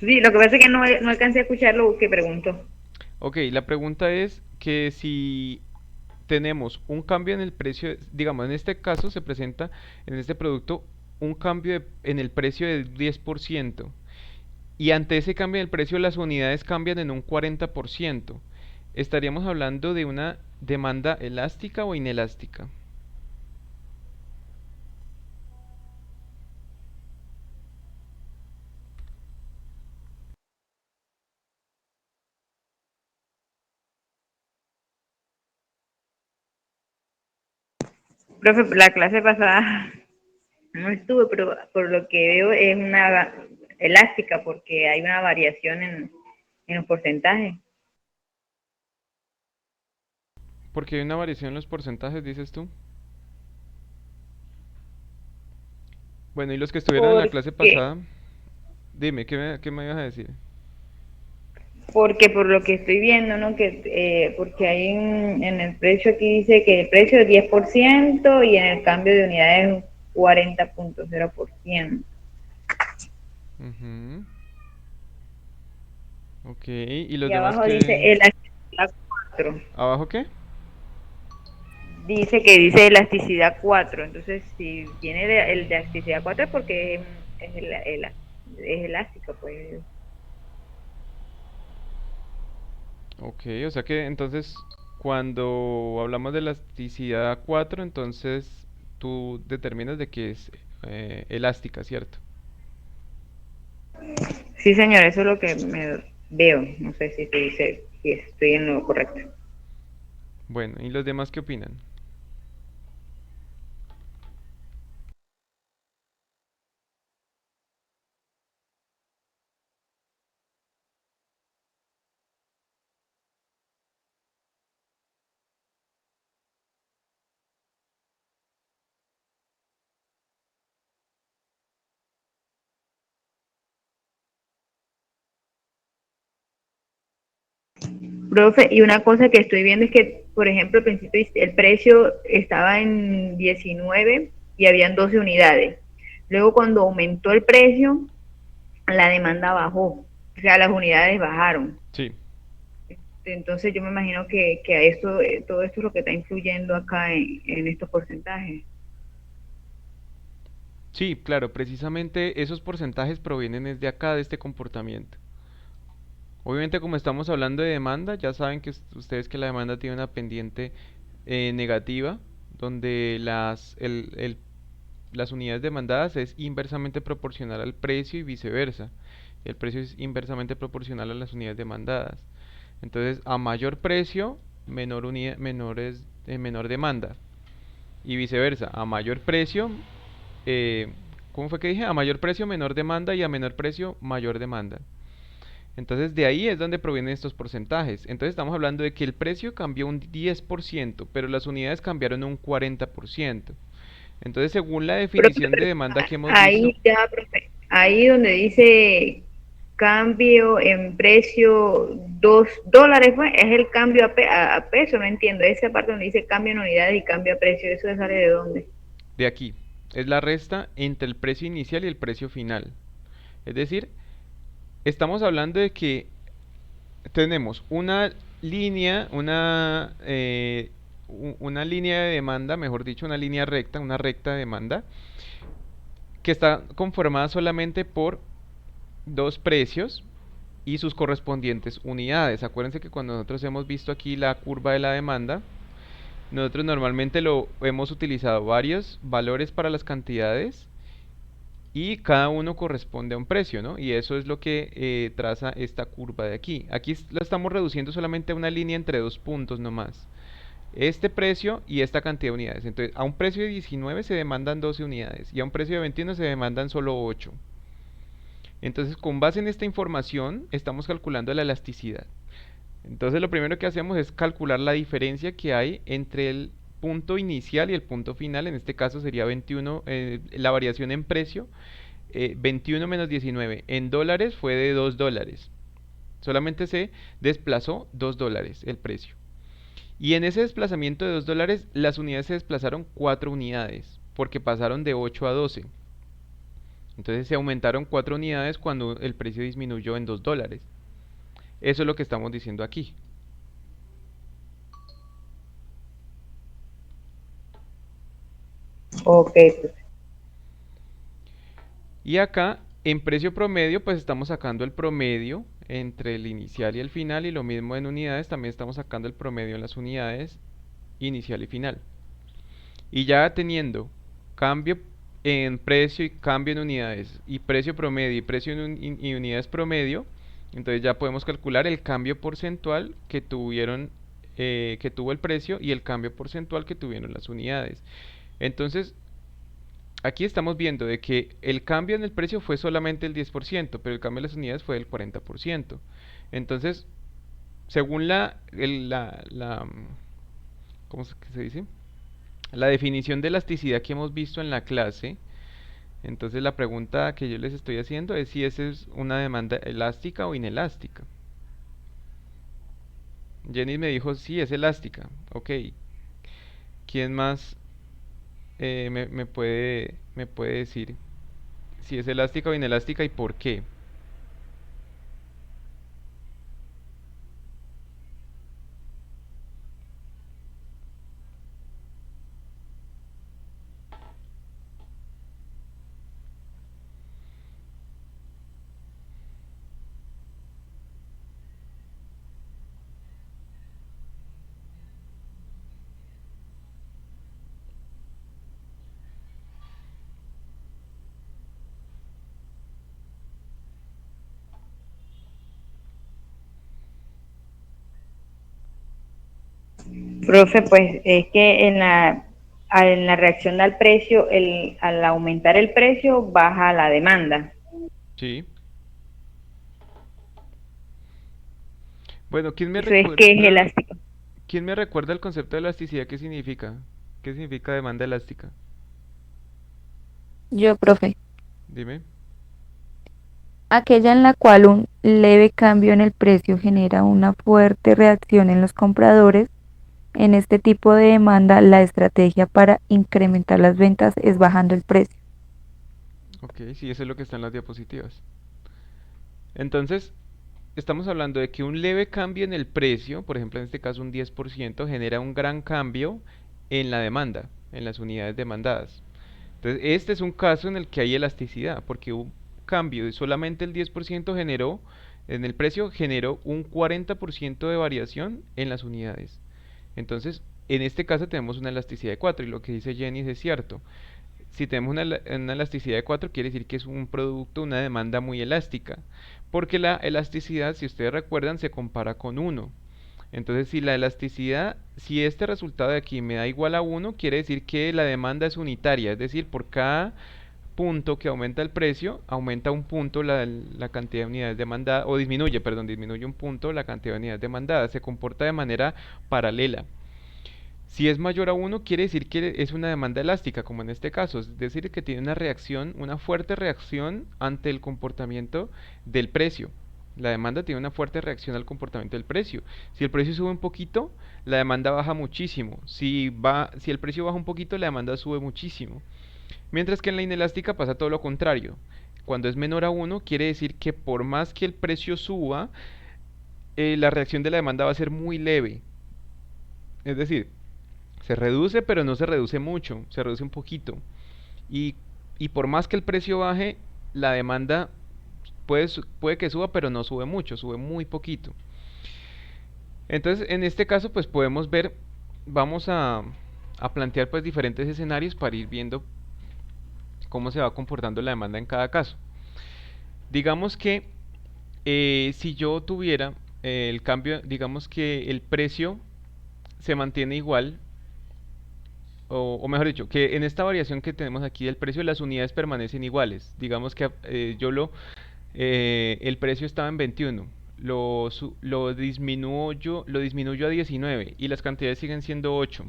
Sí, lo que pasa es que no alcancé a escuchar lo que preguntó. Ok, la pregunta es que si tenemos un cambio en el precio, digamos, en este caso se presenta en este producto un cambio en el precio del 10%, y ante ese cambio en el precio las unidades cambian en un 40%. ¿Estaríamos hablando de una demanda elástica o inelástica? Profe, la clase pasada no estuve, pero por lo que veo es una elástica porque hay una variación en los porcentajes. Porque hay una variación en los porcentajes, dices tú. Bueno, y los que estuvieron en la clase Porque, pasada, dime, qué me ibas a decir? porque por lo que estoy viendo, ¿no? Que, porque hay en el precio aquí dice que el precio es 10% y en el cambio de unidades 40.0%. Ujú. Ok, y los Y demás abajo dice que... elasticidad 4. ¿Abajo qué? Dice que dice elasticidad 4. Entonces, si tiene el de elasticidad 4 es porque es elástico, pues. Ok, o sea que entonces cuando hablamos de elasticidad 4, entonces tú determinas de que es elástica, ¿cierto? Sí, señor, eso es lo que me veo. No sé si estoy en lo correcto. Bueno, ¿y los demás qué opinan? Profe, y una cosa que estoy viendo es que, por ejemplo, al principio el precio estaba en 19 y habían 12 unidades. Luego, cuando aumentó el precio, la demanda bajó. O sea, las unidades bajaron. Sí, Entonces, yo me imagino que a esto, todo esto es lo que está influyendo acá en estos porcentajes. sí, claro, precisamente esos porcentajes provienen es de acá, de este comportamiento. Obviamente como estamos hablando de demanda, ya saben que ustedes que la demanda tiene una pendiente negativa, donde las unidades demandadas es inversamente proporcional al precio y viceversa. El precio es inversamente proporcional a las unidades demandadas. Entonces, a mayor precio, menor demanda. Y viceversa, a mayor precio, eh, ¿cómo fue que dije? A mayor precio, menor demanda y a menor precio, mayor demanda. Entonces de ahí es donde provienen estos porcentajes. Entonces estamos hablando de que el precio cambió un 10%, pero las unidades cambiaron un 40%. Entonces según la Profe, definición de pero demanda que hemos visto, ahí ya, profe, ahí donde dice cambio en precio $2, pues, es el cambio a peso, no entiendo. Esa parte donde dice cambio en unidades y cambio a precio, ¿eso sale de dónde? de aquí, es la resta entre el precio inicial y el precio final. Es decir, estamos hablando de que tenemos una línea, una línea de demanda, mejor dicho, una línea recta, una recta de demanda, que está conformada solamente por dos precios y sus correspondientes unidades. Acuérdense que cuando nosotros hemos visto aquí la curva de la demanda, nosotros normalmente lo hemos utilizado varios valores para las cantidades y cada uno corresponde a un precio, ¿no? Y eso es lo que traza esta curva de aquí. Aquí lo estamos reduciendo solamente a una línea entre dos puntos nomás. Este precio y esta cantidad de unidades. Entonces, a un precio de 19 se demandan 12 unidades y a un precio de 21 se demandan solo 8. Entonces, con base en esta información, estamos calculando la elasticidad. Entonces, lo primero que hacemos es calcular la diferencia que hay entre el punto inicial y el punto final. En este caso sería 21, la variación en precio. 21 menos 19 en dólares fue de $2. Solamente se desplazó $2 el precio. Y en ese desplazamiento de $2, las unidades se desplazaron 4 unidades, porque pasaron de 8 a 12. Entonces se aumentaron 4 unidades cuando el precio disminuyó en $2. Eso es lo que estamos diciendo aquí. Ok, pues. Y acá, en precio promedio, pues estamos sacando el promedio entre el inicial y el final, y lo mismo en unidades, también estamos sacando el promedio en las unidades inicial y final. Y ya teniendo cambio en precio y cambio en unidades, y precio promedio y precio y unidades promedio, entonces ya podemos calcular el cambio porcentual que tuvo el precio y el cambio porcentual que tuvieron las unidades. Entonces, aquí estamos viendo de que el cambio en el precio fue solamente el 10%, pero el cambio en las unidades fue el 40%. Entonces, según ¿cómo se dice? La definición de elasticidad que hemos visto en la clase, entonces la pregunta que yo les estoy haciendo es si esa es una demanda elástica o inelástica. Jenny me dijo, sí, es elástica. Ok. ¿Quién más me puede decir si es elástica o inelástica y por qué? Profe, pues es que en la reacción al precio, al aumentar el precio, baja la demanda. Sí. Bueno, Eso es que es elástico. ¿quién me recuerda el concepto de elasticidad? ¿Qué significa? ¿Qué significa demanda elástica? Yo, profe, Dime. aquella en la cual un leve cambio en el precio genera una fuerte reacción en los compradores. En este tipo de demanda, la estrategia para incrementar las ventas es bajando el precio. Ok, sí, eso es lo que está en las diapositivas. Entonces, estamos hablando de que un leve cambio en el precio, por ejemplo en este caso un 10%, genera un gran cambio en la demanda, en las unidades demandadas. Entonces, este es un caso en el que hay elasticidad, porque un cambio de solamente el 10% generó, en el precio generó un 40% de variación en las unidades. Entonces, en este caso tenemos una elasticidad de 4 y lo que dice Jenny es cierto. Si tenemos una elasticidad de 4 quiere decir que es un producto, una demanda muy elástica, porque la elasticidad, si ustedes recuerdan, se compara con 1. Entonces, si la elasticidad, si este resultado de aquí me da igual a 1, quiere decir que la demanda es unitaria, es decir, por cada punto que aumenta el precio, aumenta un punto la cantidad de unidades demandadas, o disminuye, perdón, disminuye un punto la cantidad de unidades demandadas, se comporta de manera paralela. Si es mayor a 1, quiere decir que es una demanda elástica, como en este caso, es decir, que tiene una reacción, una fuerte reacción ante el comportamiento del precio. La demanda tiene una fuerte reacción al comportamiento del precio. Si el precio sube un poquito, la demanda baja muchísimo. Si el precio baja un poquito, la demanda sube muchísimo. Mientras que en la inelástica pasa todo lo contrario. Cuando es menor a 1, quiere decir que por más que el precio suba, la reacción de la demanda va a ser muy leve. Es decir, se reduce, pero no se reduce mucho, se reduce un poquito. Y, y por más que el precio baje, la demanda puede que suba, pero no sube mucho, sube muy poquito. Entonces, en este caso, pues podemos ver, vamos a plantear pues diferentes escenarios para ir viendo cómo se va comportando la demanda en cada caso. Digamos que si yo tuviera el cambio, digamos que el precio se mantiene igual, o mejor dicho, que en esta variación que tenemos aquí del precio las unidades permanecen iguales. Digamos que el precio estaba en 21, lo disminuyo a 19 y las cantidades siguen siendo 8.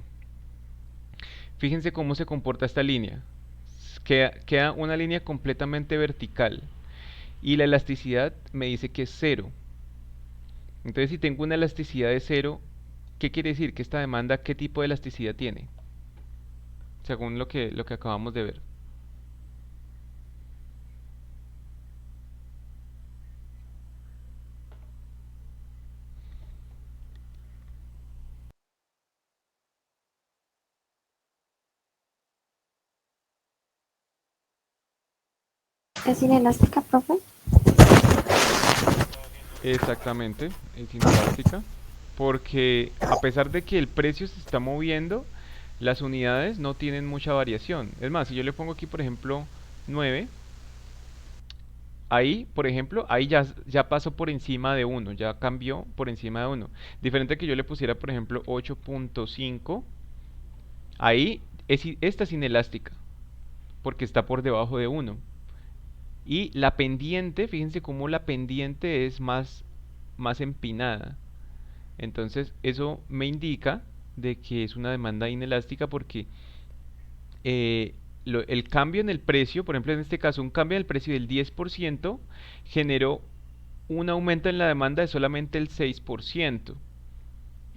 Fíjense cómo se comporta esta línea. Queda una línea completamente vertical y la elasticidad me dice que es 0. Entonces, si tengo una elasticidad de 0, ¿qué quiere decir? Que esta demanda, ¿qué tipo de elasticidad tiene? Según lo que acabamos de ver. ¿Es inelástica, profe? Exactamente, es inelástica, porque a pesar de que el precio se está moviendo, las unidades no tienen mucha variación. Es más, si yo le pongo aquí, por ejemplo, 9, ahí, por ejemplo, ahí ya pasó por encima de 1, ya cambió por encima de 1. Diferente que yo le pusiera, por ejemplo, 8.5, ahí esta es inelástica. porque está por debajo de uno. Y la pendiente, fíjense cómo la pendiente es más empinada. Entonces eso me indica de que es una demanda inelástica porque el cambio en el precio, por ejemplo en este caso un cambio en el precio del 10% generó un aumento en la demanda de solamente el 6%.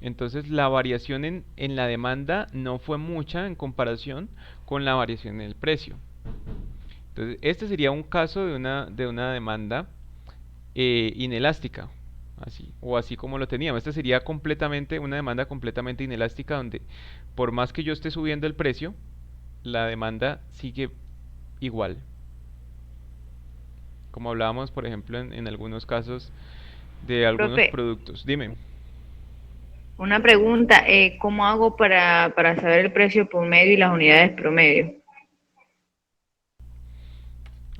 Entonces la variación en la demanda no fue mucha en comparación con la variación en el precio. Entonces este sería un caso de una demanda inelástica, así, o así como lo teníamos. Esta sería completamente una demanda completamente inelástica donde por más que yo esté subiendo el precio, la demanda sigue igual. Como hablábamos, por ejemplo, en algunos casos de algunos Profe, productos. Dime. una pregunta, ¿cómo hago para saber el precio promedio y las unidades promedio?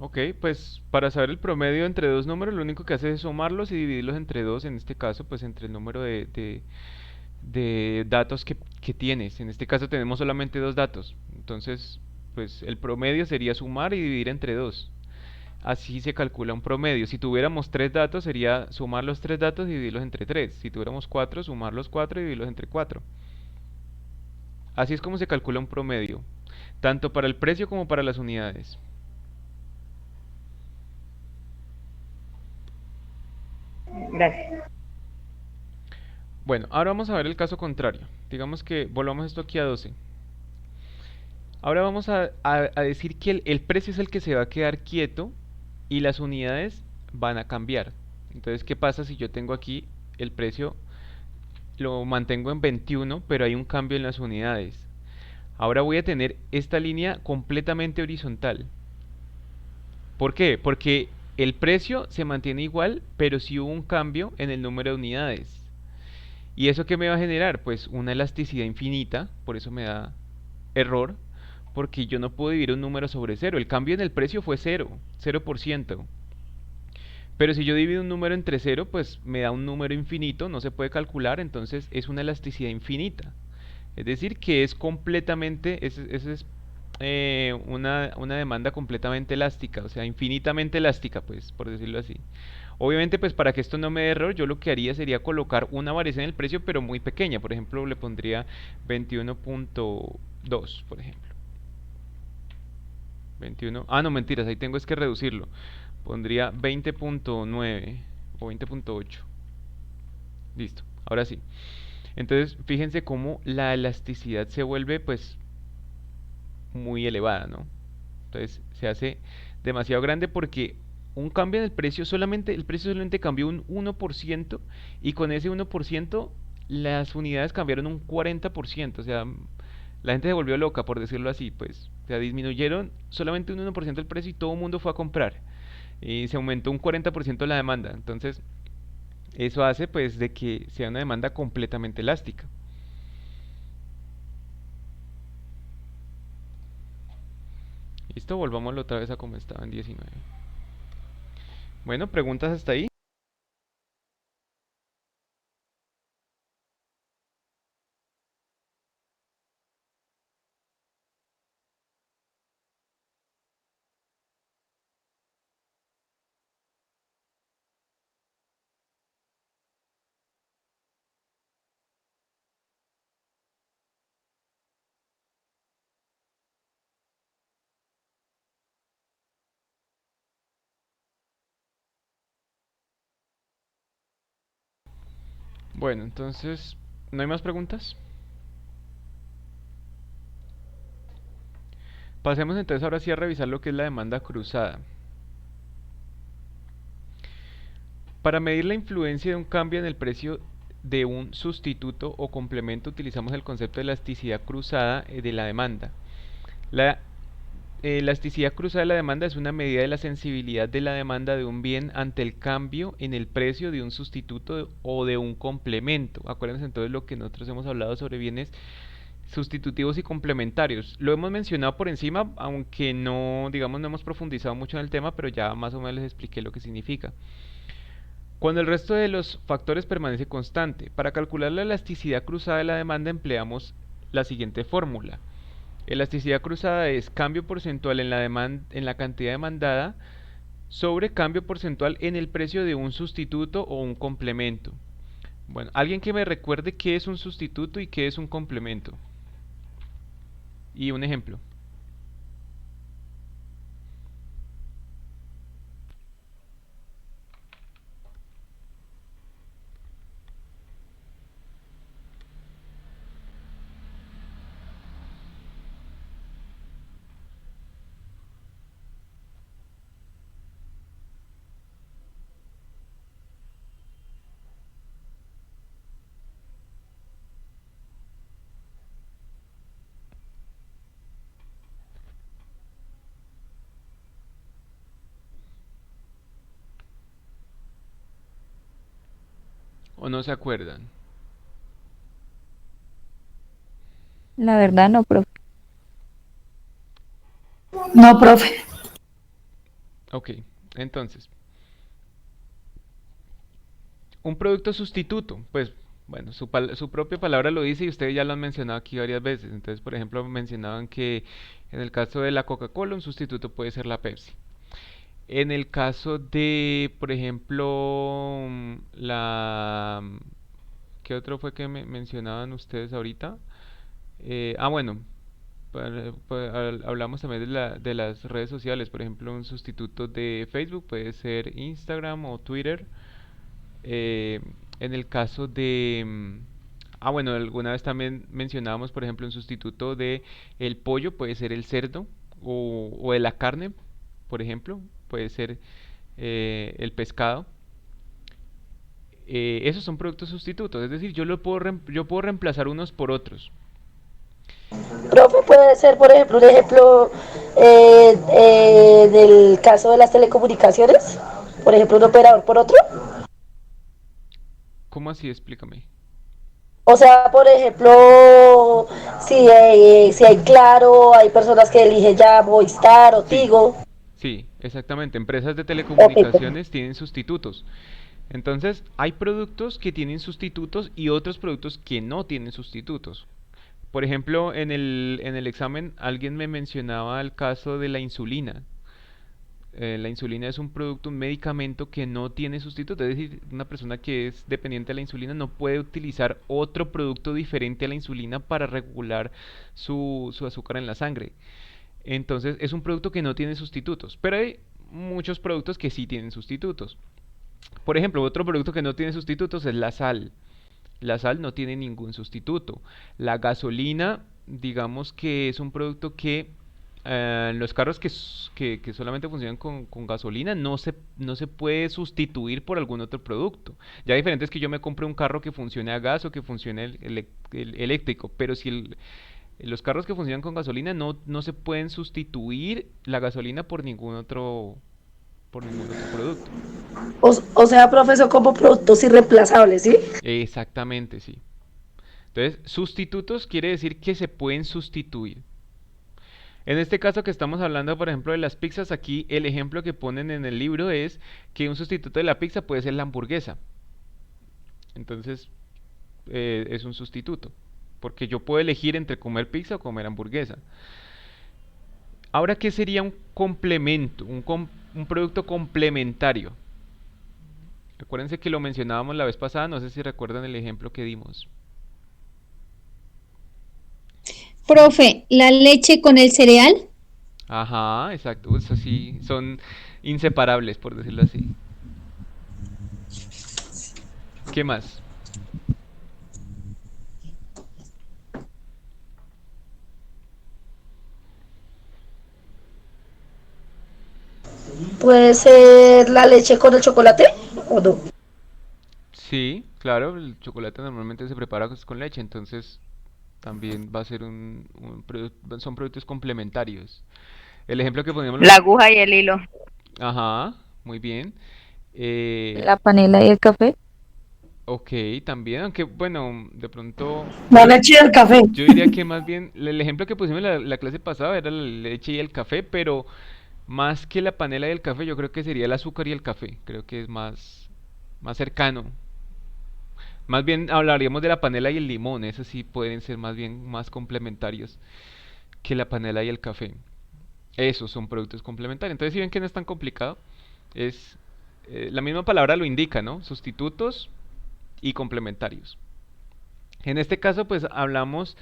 Ok, pues para saber el promedio entre dos números, lo único que hace es sumarlos y dividirlos entre dos, en este caso, pues entre el número de datos que tienes. En este caso tenemos solamente dos datos, entonces, pues el promedio sería sumar y dividir entre dos. Así se calcula un promedio. Si tuviéramos tres datos, sería sumar los tres datos y dividirlos entre tres. Si tuviéramos cuatro, sumar los cuatro y dividirlos entre cuatro. Así es como se calcula un promedio, tanto para el precio como para las unidades. Gracias. Bueno, ahora vamos a ver el caso contrario. Digamos que volvamos esto aquí a 12. Ahora vamos a decir que el precio es el que se va a quedar quieto y las unidades van a cambiar. Entonces, ¿qué pasa si yo tengo aquí el precio, lo mantengo en 21, pero hay un cambio en las unidades? Ahora voy a tener esta línea completamente horizontal. ¿Por qué? Porque el precio se mantiene igual, pero sí hubo un cambio en el número de unidades. ¿Y eso qué me va a generar? Pues una elasticidad infinita, por eso me da error, porque yo no puedo dividir un número sobre cero. El cambio en el precio fue cero, 0%. Pero si yo divido un número entre cero, pues me da un número infinito, no se puede calcular, entonces es una elasticidad infinita. Es decir, que es completamente, es una demanda completamente elástica, o sea, infinitamente elástica, pues, por decirlo así. Obviamente, pues para que esto no me dé error, yo lo que haría sería colocar una variación en el precio, pero muy pequeña. Por ejemplo, le pondría 21.2, por ejemplo. 21, no, mentiras, ahí tengo es que reducirlo. Pondría 20.9 o 20.8. Listo, ahora sí. Entonces, fíjense cómo la elasticidad se vuelve, pues, muy elevada, ¿no? Entonces, se hace demasiado grande porque un cambio en el precio solamente cambió un 1% y con ese 1% las unidades cambiaron un 40%, o sea, la gente se volvió loca, por decirlo así, pues, o sea, disminuyeron solamente un 1% el precio y todo el mundo fue a comprar y se aumentó un 40% la demanda, entonces eso hace pues de que sea una demanda completamente elástica. Listo, volvámoslo otra vez a como estaba en 19. Bueno, preguntas hasta ahí. Bueno, entonces, ¿no hay más preguntas? Pasemos entonces ahora sí a revisar lo que es la demanda cruzada. Para medir la influencia de un cambio en el precio de un sustituto o complemento utilizamos el concepto de elasticidad cruzada de la demanda. La elasticidad cruzada de la demanda es una medida de la sensibilidad de la demanda de un bien ante el cambio en el precio de un sustituto o de un complemento. Acuérdense entonces lo que nosotros hemos hablado sobre bienes sustitutivos y complementarios. Lo hemos mencionado por encima, aunque no, digamos, no hemos profundizado mucho en el tema, pero ya más o menos les expliqué lo que significa. Cuando el resto de los factores permanece constante, para calcular la elasticidad cruzada de la demanda empleamos la siguiente fórmula. Elasticidad cruzada es cambio porcentual en en la cantidad demandada sobre cambio porcentual en el precio de un sustituto o un complemento. Bueno, alguien que me recuerde qué es un sustituto y qué es un complemento. Y un ejemplo. ¿O no se acuerdan? La verdad no, profe. No, profe. Ok, entonces, un producto sustituto, pues bueno, su propia palabra lo dice y ustedes ya lo han mencionado aquí varias veces. Entonces, por ejemplo, mencionaban que en el caso de la Coca-Cola, un sustituto puede ser la Pepsi. En el caso de, por ejemplo, ¿qué otro fue que mencionaban ustedes ahorita? Bueno, hablamos también de las redes sociales. Por ejemplo, un sustituto de Facebook puede ser Instagram o Twitter. Eh, en el caso de... bueno, alguna vez también mencionábamos, por ejemplo, un sustituto de el pollo, puede ser el cerdo, o de la carne, por ejemplo, puede ser el pescado. Esos son productos sustitutos, es decir, yo puedo reemplazar unos por otros. Profe, puede ser, por ejemplo, un ejemplo del caso de las telecomunicaciones. Por ejemplo, un operador por otro. ¿Cómo así? Explícame. O sea, por ejemplo, si hay Claro, hay personas que eligen ya Movistar o Sí, Tigo. sí, exactamente. Empresas de Ok, telecomunicaciones tienen sustitutos. Entonces, hay productos que tienen sustitutos y otros productos que no tienen sustitutos. Por ejemplo, en el examen alguien me mencionaba el caso de la insulina. La insulina es un producto, un medicamento que no tiene sustituto. Es decir, una persona que es dependiente de la insulina no puede utilizar otro producto diferente a la insulina para regular su azúcar en la sangre. Entonces, es un producto que no tiene sustitutos. Pero hay muchos productos que sí tienen sustitutos. Por ejemplo, otro producto que no tiene sustitutos es la sal. La sal no tiene ningún sustituto. La gasolina, digamos que es un producto que los carros que solamente funcionan con gasolina no se puede sustituir por algún otro producto. Ya diferente es que yo me compre un carro que funcione a gas o que funcione eléctrico, pero si los carros que funcionan con gasolina no se pueden sustituir la gasolina por ningún otro producto. o sea, profesor, como productos irreemplazables, ¿sí? Exactamente, sí. Entonces, sustitutos quiere decir que se pueden sustituir. En este caso que estamos hablando, por ejemplo, de las pizzas, aquí el ejemplo que ponen en el libro es que un sustituto de la pizza puede ser la hamburguesa. Entonces, es un sustituto, porque yo puedo elegir entre comer pizza o comer hamburguesa. Ahora, ¿qué sería un complemento, un producto complementario? Acuérdense que lo mencionábamos la vez pasada, no sé si recuerdan el ejemplo que dimos. Profe, ¿la leche con el cereal? Ajá, exacto, eso sí, son inseparables, por decirlo así. ¿Qué más? Puede ser la leche con el chocolate, ¿o no? Sí, claro, el chocolate normalmente se prepara con leche, entonces también va a ser son productos complementarios. El ejemplo que ponemos La aguja y el hilo. Ajá, muy bien. La panela y el café. Ok, también, aunque bueno, de pronto La leche y el café. yo diría que más bien el ejemplo que pusimos la clase pasada era la leche y el café, pero más que la panela y el café, yo creo que sería el azúcar y el café. Creo que es más cercano. Más bien hablaríamos de la panela y el limón, esos sí pueden ser más bien más complementarios que la panela y el café. Esos son productos complementarios. Entonces, si ven que no es tan complicado, es la misma palabra lo indica, ¿no? Sustitutos y complementarios. En este caso, pues hablamos,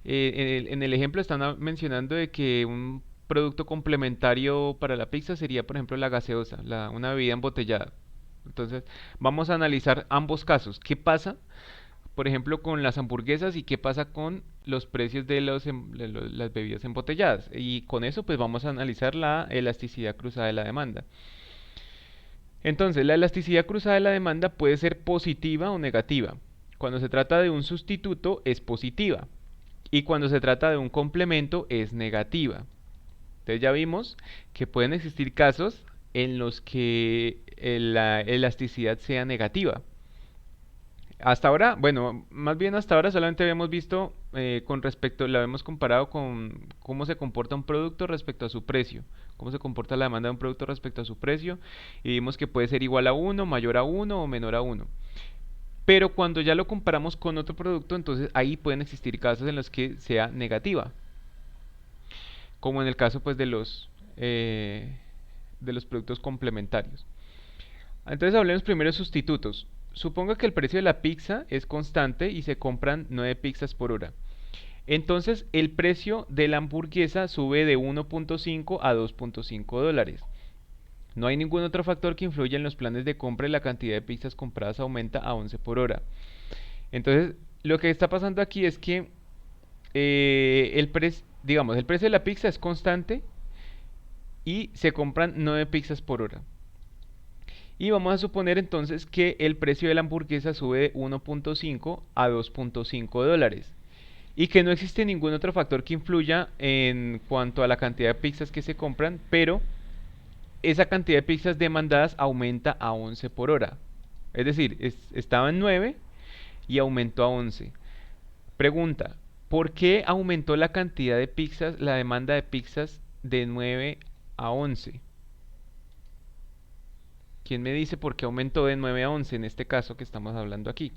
en el ejemplo están mencionando de que un producto complementario para la pizza sería, por ejemplo, la gaseosa, una bebida embotellada. Entonces, vamos a analizar ambos casos. ¿Qué pasa, por ejemplo, con las hamburguesas y qué pasa con los precios de las bebidas embotelladas? Y con eso, pues vamos a analizar la elasticidad cruzada de la demanda. Entonces, la elasticidad cruzada de la demanda puede ser positiva o negativa. Cuando se trata de un sustituto es positiva y cuando se trata de un complemento es negativa. Entonces ya vimos que pueden existir casos en los que la elasticidad sea negativa. Hasta ahora, bueno, más bien hasta ahora solamente habíamos visto con respecto, lo hemos comparado con cómo se comporta un producto respecto a su precio, cómo se comporta la demanda de un producto respecto a su precio, y vimos que puede ser igual a 1, mayor a 1 o menor a 1. Pero cuando ya lo comparamos con otro producto, entonces ahí pueden existir casos en los que sea negativa, como en el caso pues de los productos complementarios. Entonces hablemos primero de sustitutos. Suponga que el precio de la pizza es constante y se compran 9 pizzas por hora. Entonces el precio de la hamburguesa sube de 1.5 a 2.5 dólares. No hay ningún otro factor que influya en los planes de compra y la cantidad de pizzas compradas aumenta a 11 por hora. Entonces, lo que está pasando aquí es que el precio de la pizza es constante y se compran 9 pizzas por hora. Y vamos a suponer entonces que el precio de la hamburguesa sube de 1.5 a 2.5 dólares. Y que no existe ningún otro factor que influya en cuanto a la cantidad de pizzas que se compran, pero esa cantidad de pizzas demandadas aumenta a 11 por hora. Es decir, estaba en 9 y aumentó a 11. Pregunta, ¿por qué aumentó la cantidad de pizzas, la demanda de pizzas de 9 a 11? ¿Quién me dice por qué aumentó de 9 a 11 en este caso que estamos hablando aquí?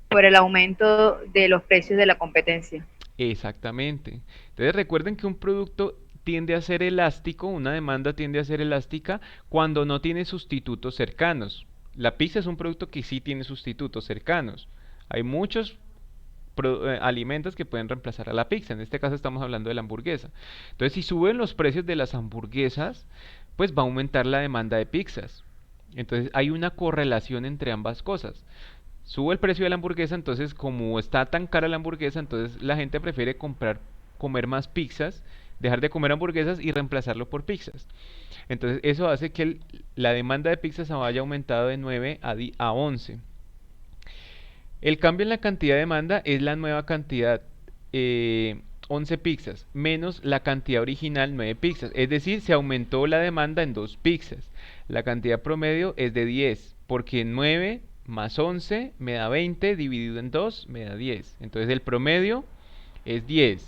Por el aumento de los precios de la competencia. Exactamente. Entonces recuerden que un producto tiende a ser elástico, una demanda tiende a ser elástica cuando no tiene sustitutos cercanos. La pizza es un producto que sí tiene sustitutos cercanos. Hay muchos alimentos que pueden reemplazar a la pizza. En este caso estamos hablando de la hamburguesa. Entonces, si suben los precios de las hamburguesas, pues va a aumentar la demanda de pizzas. Entonces, hay una correlación entre ambas cosas. Sube el precio de la hamburguesa, entonces como está tan cara la hamburguesa, entonces la gente prefiere comer más pizzas, dejar de comer hamburguesas y reemplazarlo por pizzas. Entonces, eso hace que la demanda de pizzas vaya aumentado de 9 a 11. El cambio en la cantidad de demanda es la nueva cantidad, 11 pizzas, menos la cantidad original, 9 pizzas. Es decir, se aumentó la demanda en 2 pizzas. La cantidad promedio es de 10, porque 9 más 11 me da 20, dividido en 2 me da 10. Entonces el promedio es 10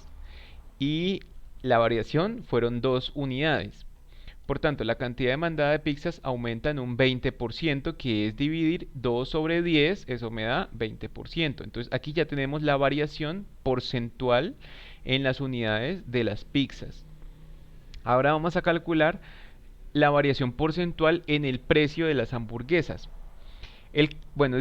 y la variación fueron 2 unidades. Por tanto, la cantidad demandada de pizzas aumenta en un 20%, que es dividir 2 sobre 10, eso me da 20%. Entonces aquí ya tenemos la variación porcentual en las unidades de las pizzas. Ahora vamos a calcular la variación porcentual en el precio de las hamburguesas.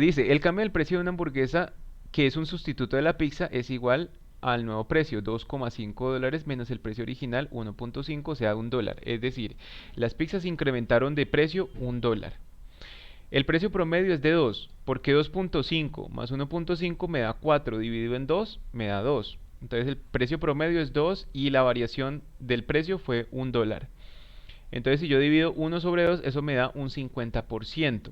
Dice, el cambio del precio de una hamburguesa, que es un sustituto de la pizza, es igual al nuevo precio, 2,5 dólares menos el precio original, 1.5, o sea, $1. Es decir, las pizzas incrementaron de precio $1. El precio promedio es de 2, porque 2.5 más 1.5 me da 4, dividido en 2 me da 2. Entonces el precio promedio es 2 y la variación del precio fue $1. Entonces si yo divido 1 sobre 2, eso me da un 50%.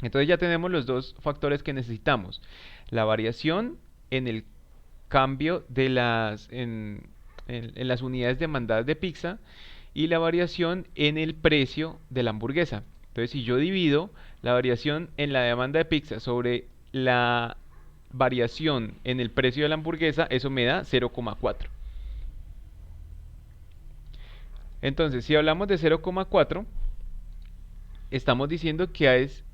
Entonces ya tenemos los dos factores que necesitamos. La variación en el cambio de en las unidades demandadas de pizza y la variación en el precio de la hamburguesa. Entonces si yo divido la variación en la demanda de pizza sobre la variación en el precio de la hamburguesa, eso me da 0,4. Entonces si hablamos de 0,4, estamos diciendo que es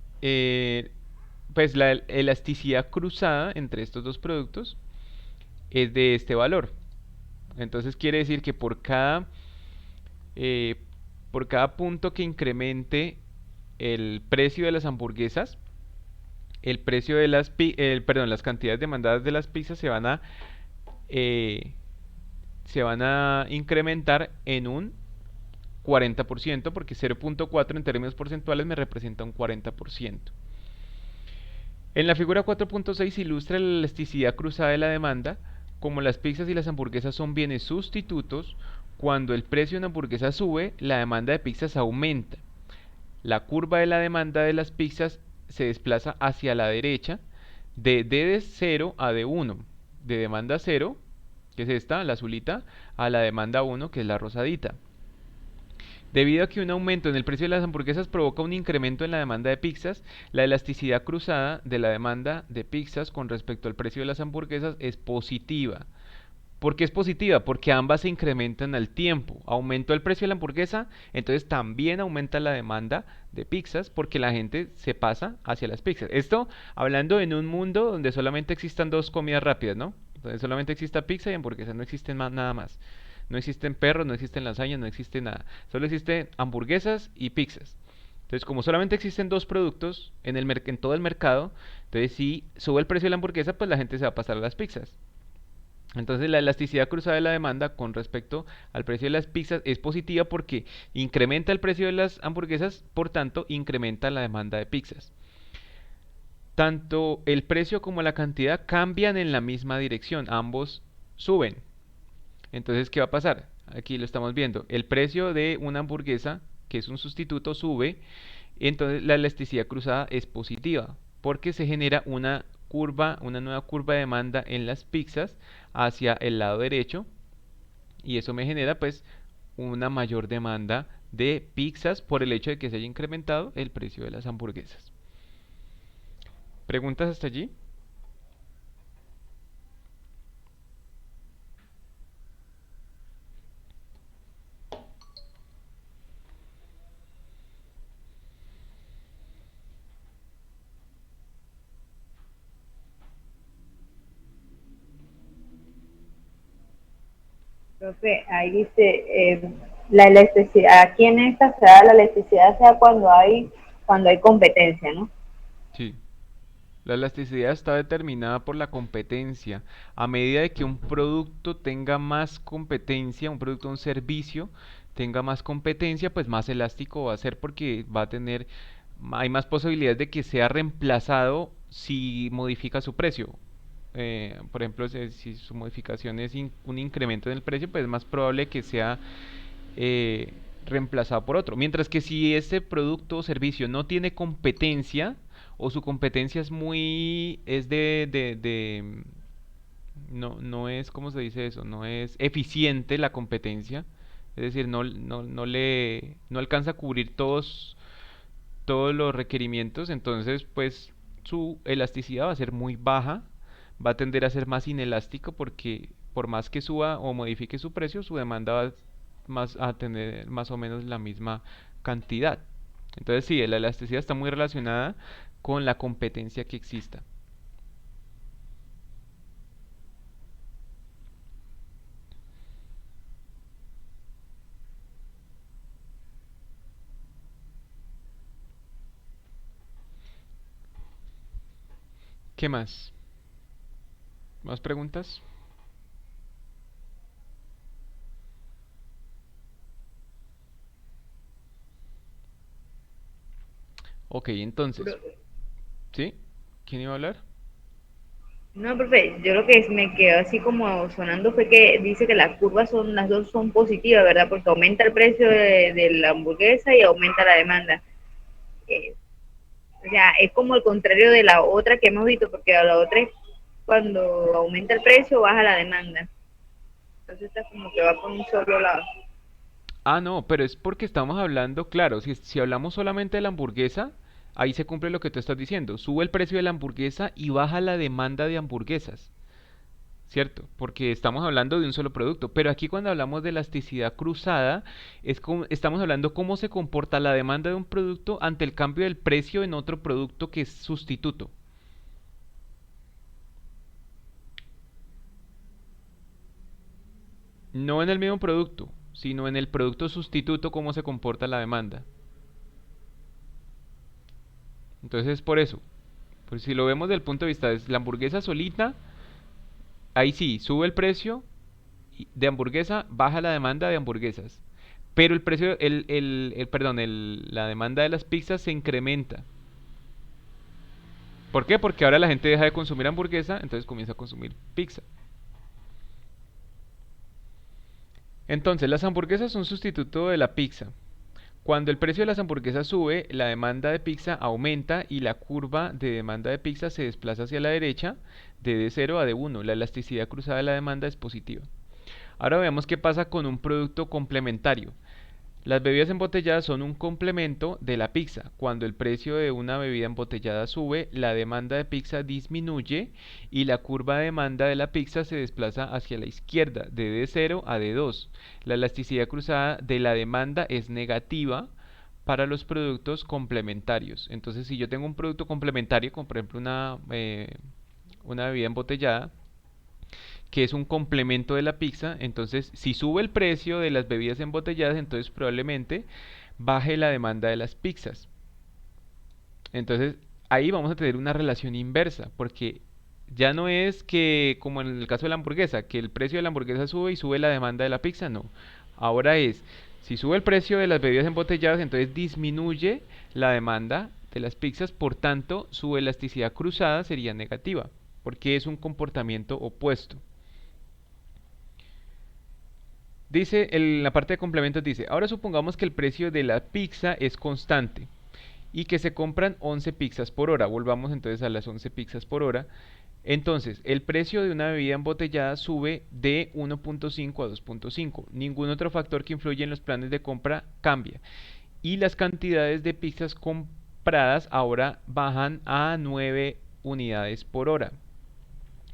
pues la elasticidad cruzada entre estos dos productos es de este valor. Entonces quiere decir que eh, por cada punto que incremente el precio de las hamburguesas, el precio de perdón, las cantidades demandadas de las pizzas eh, se van a incrementar en un 40%, porque 0.4 en términos porcentuales me representa un 40%. En la figura 4.6 ilustra la elasticidad cruzada de la demanda. Como las pizzas y las hamburguesas son bienes sustitutos, cuando el precio de una hamburguesa sube, la demanda de pizzas aumenta. La curva de la demanda de las pizzas se desplaza hacia la derecha de D de 0 a D1, de demanda 0, que es esta, la azulita, a la demanda 1, que es la rosadita. Debido a que un aumento en el precio de las hamburguesas provoca un incremento en la demanda de pizzas, la elasticidad cruzada de la demanda de pizzas con respecto al precio de las hamburguesas es positiva. ¿Por qué es positiva? Porque ambas se incrementan al tiempo. Aumentó el precio de la hamburguesa, entonces también aumenta la demanda de pizzas porque la gente se pasa hacia las pizzas. Esto hablando en un mundo donde solamente existan dos comidas rápidas, ¿no? Donde solamente exista pizza y hamburguesa, no existen nada más. No existen perros, no existen lasañas, no existe nada. Solo existen hamburguesas y pizzas. Entonces, como solamente existen dos productos en todo el mercado, entonces si sube el precio de la hamburguesa, pues la gente se va a pasar a las pizzas. Entonces la elasticidad cruzada de la demanda con respecto al precio de las pizzas es positiva porque incrementa el precio de las hamburguesas, por tanto incrementa la demanda de pizzas. Tanto el precio como la cantidad cambian en la misma dirección, ambos suben. Entonces, ¿qué va a pasar? Aquí lo estamos viendo. El precio de una hamburguesa, que es un sustituto, sube. Entonces la elasticidad cruzada es positiva porque se genera una nueva curva de demanda en las pizzas hacia el lado derecho. Y eso me genera pues una mayor demanda de pizzas por el hecho de que se haya incrementado el precio de las hamburguesas. ¿Preguntas hasta allí? Profe, ahí dice, la electricidad, aquí en esta se da la electricidad sea cuando hay competencia, ¿no? Sí. La elasticidad está determinada por la competencia. A medida de que un producto tenga más competencia, un producto o un servicio tenga más competencia, pues más elástico va a ser porque hay más posibilidades de que sea reemplazado si modifica su precio. Por ejemplo, si su modificación es un incremento en el precio, pues es más probable que sea reemplazado por otro. Mientras que si ese producto o servicio no tiene competencia, o su competencia no es, ¿cómo se dice eso? No es eficiente la competencia, es decir, no alcanza a cubrir todos los requerimientos, entonces pues su elasticidad va a ser muy baja, va a tender a ser más inelástico porque por más que suba o modifique su precio, su demanda va a tener más o menos la misma cantidad. Entonces sí, la elasticidad está muy relacionada con la competencia que exista. ¿Qué más? ¿Más preguntas? Ok, entonces, ¿sí? ¿Quién iba a hablar? No, profe, yo lo que me quedó así como sonando fue que dice que las dos son positivas, ¿verdad? Porque aumenta el precio de la hamburguesa y aumenta la demanda. Eh, o sea, es como el contrario de la otra que hemos visto, porque a la otra es cuando aumenta el precio, baja la demanda. Entonces está como que va por un solo lado. Ah, no, pero es porque estamos hablando, claro, si hablamos solamente de la hamburguesa, ahí se cumple lo que tú estás diciendo. Sube el precio de la hamburguesa y baja la demanda de hamburguesas, ¿cierto? Porque estamos hablando de un solo producto. Pero aquí cuando hablamos de elasticidad cruzada, estamos hablando cómo se comporta la demanda de un producto ante el cambio del precio en otro producto que es sustituto. No en el mismo producto, sino en el producto sustituto, cómo se comporta la demanda. Entonces, por eso, pues si lo vemos desde el punto de vista de la hamburguesa solita, ahí sí, sube el precio de hamburguesa, baja la demanda de hamburguesas. Pero el precio, perdón, la demanda de las pizzas se incrementa. ¿Por qué? Porque ahora la gente deja de consumir hamburguesa, entonces comienza a consumir pizza. Entonces, las hamburguesas son sustituto de la pizza. Cuando el precio de las hamburguesas sube, la demanda de pizza aumenta y la curva de demanda de pizza se desplaza hacia la derecha de D0 a D1. La elasticidad cruzada de la demanda es positiva. Ahora veamos qué pasa con un producto complementario. Las bebidas embotelladas son un complemento de la pizza. Cuando el precio de una bebida embotellada sube, la demanda de pizza disminuye y la curva de demanda de la pizza se desplaza hacia la izquierda, de D0 a D2. La elasticidad cruzada de la demanda es negativa para los productos complementarios. Entonces, si yo tengo un producto complementario, como por ejemplo una bebida embotellada, que es un complemento de la pizza, entonces si sube el precio de las bebidas embotelladas, entonces probablemente baje la demanda de las pizzas. Entonces ahí vamos a tener una relación inversa, porque ya no es que, como en el caso de la hamburguesa, que el precio de la hamburguesa sube y sube la demanda de la pizza, no. Ahora es, si sube el precio de las bebidas embotelladas, entonces disminuye la demanda de las pizzas, por tanto su elasticidad cruzada sería negativa, porque es un comportamiento opuesto. Dice, en la parte de complementos dice, ahora supongamos que el precio de la pizza es constante y que se compran 11 pizzas por hora. Volvamos entonces a las 11 pizzas por hora. Entonces, el precio de una bebida embotellada sube de 1.5 a 2.5. Ningún otro factor que influye en los planes de compra cambia. Y las cantidades de pizzas compradas ahora bajan a 9 unidades por hora.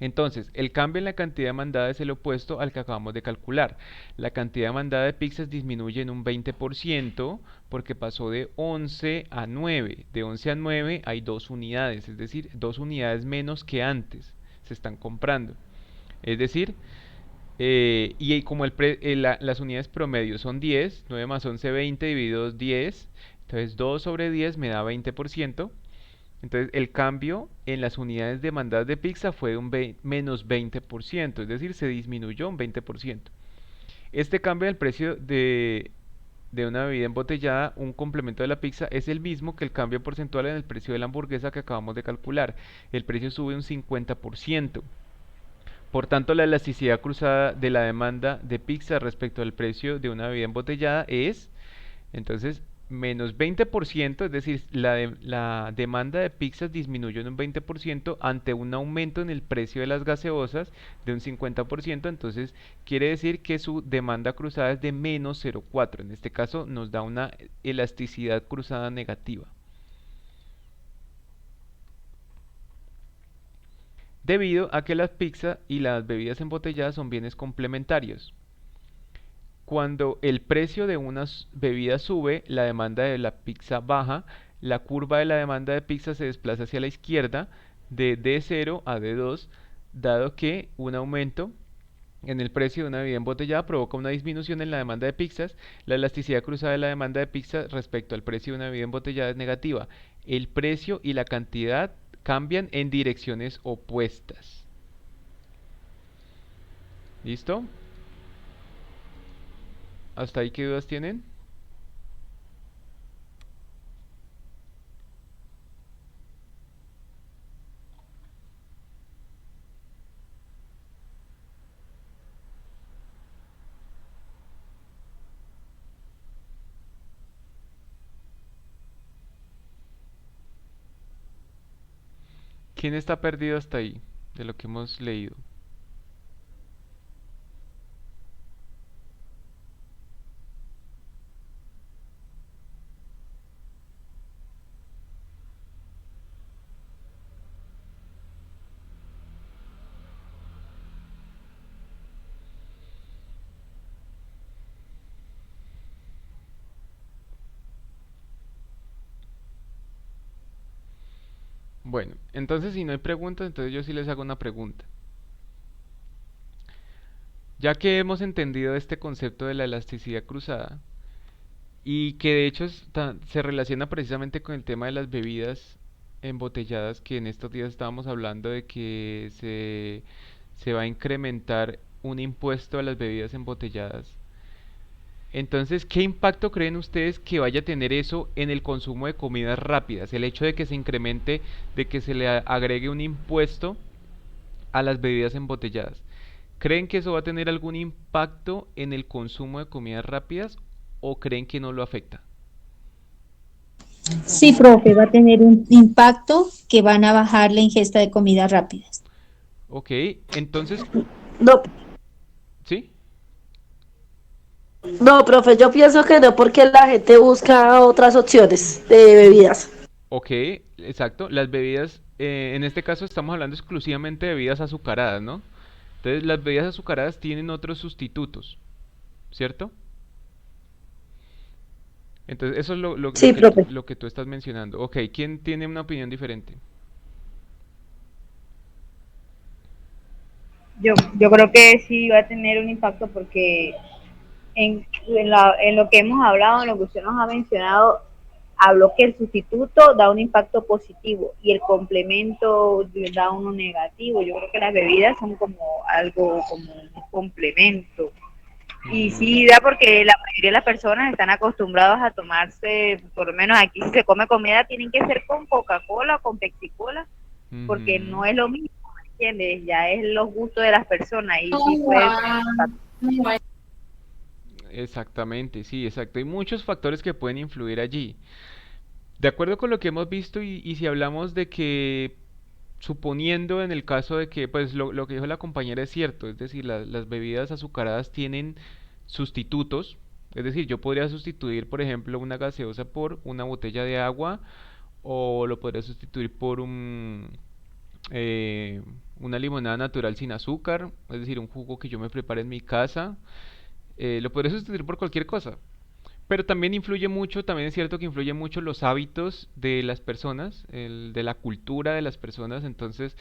Entonces, el cambio en la cantidad demandada es el opuesto al que acabamos de calcular. La cantidad demandada de pizzas disminuye en un 20% porque pasó de 11 a 9. De 11 a 9 hay 2 unidades, es decir, 2 unidades menos que antes se están comprando. Es decir, y como las unidades promedio son 10, 9 más 11, 20, dividido 10, entonces 2 sobre 10 me da 20%. Entonces el cambio en las unidades demandadas de pizza fue de un menos 20%, es decir, se disminuyó un 20%. Este cambio del precio de una bebida embotellada, un complemento de la pizza, es el mismo que el cambio porcentual en el precio de la hamburguesa que acabamos de calcular. El precio sube un 50%. Por tanto, la elasticidad cruzada de la demanda de pizza respecto al precio de una bebida embotellada es, entonces, menos 20%, es decir, la demanda de pizzas disminuyó en un 20% ante un aumento en el precio de las gaseosas de un 50%, entonces quiere decir que su demanda cruzada es de menos 0,4. En este caso nos da una elasticidad cruzada negativa. Debido a que las pizzas y las bebidas embotelladas son bienes complementarios. Cuando el precio de unas bebidas sube, la demanda de la pizza baja, la curva de la demanda de pizza se desplaza hacia la izquierda de D0 a D2, dado que un aumento en el precio de una bebida embotellada provoca una disminución en la demanda de pizzas. La elasticidad cruzada de la demanda de pizza respecto al precio de una bebida embotellada es negativa. El precio y la cantidad cambian en direcciones opuestas. ¿Listo? ¿Hasta ahí qué dudas tienen? ¿Quién está perdido hasta ahí de lo que hemos leído? Bueno, entonces si no hay preguntas, entonces yo sí les hago una pregunta. Ya que hemos entendido este concepto de la elasticidad cruzada y que de hecho se relaciona precisamente con el tema de las bebidas embotelladas, que en estos días estábamos hablando de que se va a incrementar un impuesto a las bebidas embotelladas. Entonces, ¿qué impacto creen ustedes que vaya a tener eso en el consumo de comidas rápidas? El hecho de que se incremente, de que se le agregue un impuesto a las bebidas embotelladas. ¿Creen que eso va a tener algún impacto en el consumo de comidas rápidas o creen que no lo afecta? Sí, profe, va a tener un impacto que van a bajar la ingesta de comidas rápidas. Ok, entonces, No, ¿sí? no, profe, yo pienso que no, porque la gente busca otras opciones de bebidas. Ok, exacto. Las bebidas, en este caso estamos hablando exclusivamente de bebidas azucaradas, ¿no? Entonces, las bebidas azucaradas tienen otros sustitutos, ¿cierto? Entonces, eso es Sí, profe. lo que tú estás mencionando. Ok, ¿quién tiene una opinión diferente? Yo creo que sí va a tener un impacto porque en lo que hemos hablado, en lo que usted nos ha mencionado, habló que el sustituto da un impacto positivo y el complemento da uno negativo. Yo creo que las bebidas son como algo, como un complemento. Y sí, da porque la mayoría de las personas están acostumbradas a tomarse, por lo menos aquí si se come comida, tienen que ser con Coca-Cola o con Pepsi-Cola, porque Ujú. no es lo mismo, ¿me entiendes? Ya es los gustos de las personas y sí puede ser. Exactamente, sí, exacto. Hay muchos factores que pueden influir allí. De acuerdo con lo que hemos visto y si hablamos de que, suponiendo en el caso de que, pues lo que dijo la compañera es cierto, es decir, las bebidas azucaradas tienen sustitutos, es decir, yo podría sustituir, por ejemplo, una gaseosa por una botella de agua o lo podría sustituir por eh, una limonada natural sin azúcar, es decir, un jugo que yo me prepare en mi casa, lo podría sustituir por cualquier cosa. Pero también influye mucho, también es cierto que influye mucho los hábitos de las personas, de la cultura de las personas. Entonces,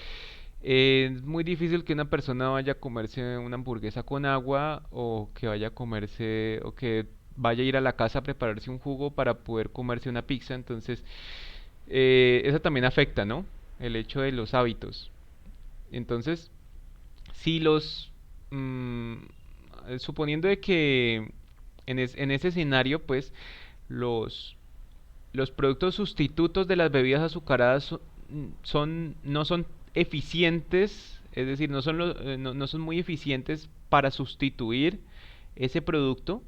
es muy difícil que una persona vaya a comerse una hamburguesa con agua o que vaya a comerse o que vaya a ir a la casa a prepararse un jugo para poder comerse una pizza. Entonces, eso también afecta, ¿no? El hecho de los hábitos. Entonces, si mm, suponiendo de que en ese escenario, pues los, los productos sustitutos de las bebidas azucaradas no son eficientes, es decir, no son muy eficientes para sustituir ese producto.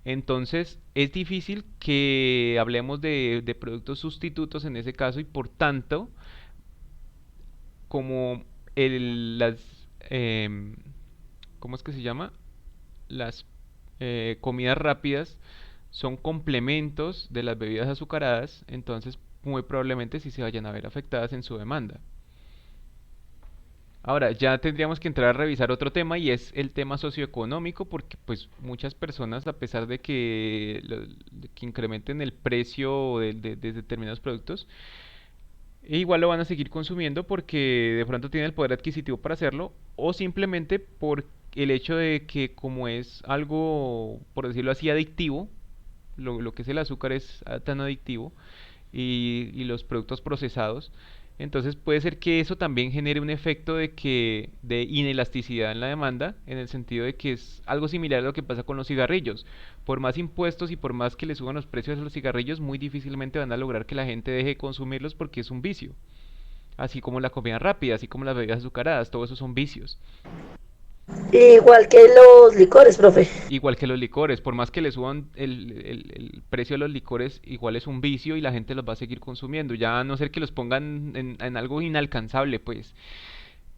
Entonces es difícil que hablemos de productos sustitutos en ese caso y por tanto, como las, ¿cómo es que se llama? Las comidas rápidas son complementos de las bebidas azucaradas, entonces muy probablemente sí se vayan a ver afectadas en su demanda. Ahora, ya tendríamos que entrar a revisar otro tema y es el tema socioeconómico, porque pues muchas personas, a pesar de que, de que incrementen el precio de determinados productos, igual lo van a seguir consumiendo porque de pronto tienen el poder adquisitivo para hacerlo o simplemente por el hecho de que como es algo, por decirlo así, adictivo, lo que es el azúcar es tan adictivo y los productos procesados, entonces puede ser que eso también genere un efecto de inelasticidad en la demanda, en el sentido de que es algo similar a lo que pasa con los cigarrillos. Por más impuestos y por más que le suban los precios a los cigarrillos, muy difícilmente van a lograr que la gente deje de consumirlos porque es un vicio. Así como la comida rápida, así como las bebidas azucaradas, todo eso son vicios. Igual que los licores, profe. Igual que los licores, por más que le suban el precio de los licores, igual es un vicio y la gente los va a seguir consumiendo, ya a no ser que los pongan en algo inalcanzable, pues.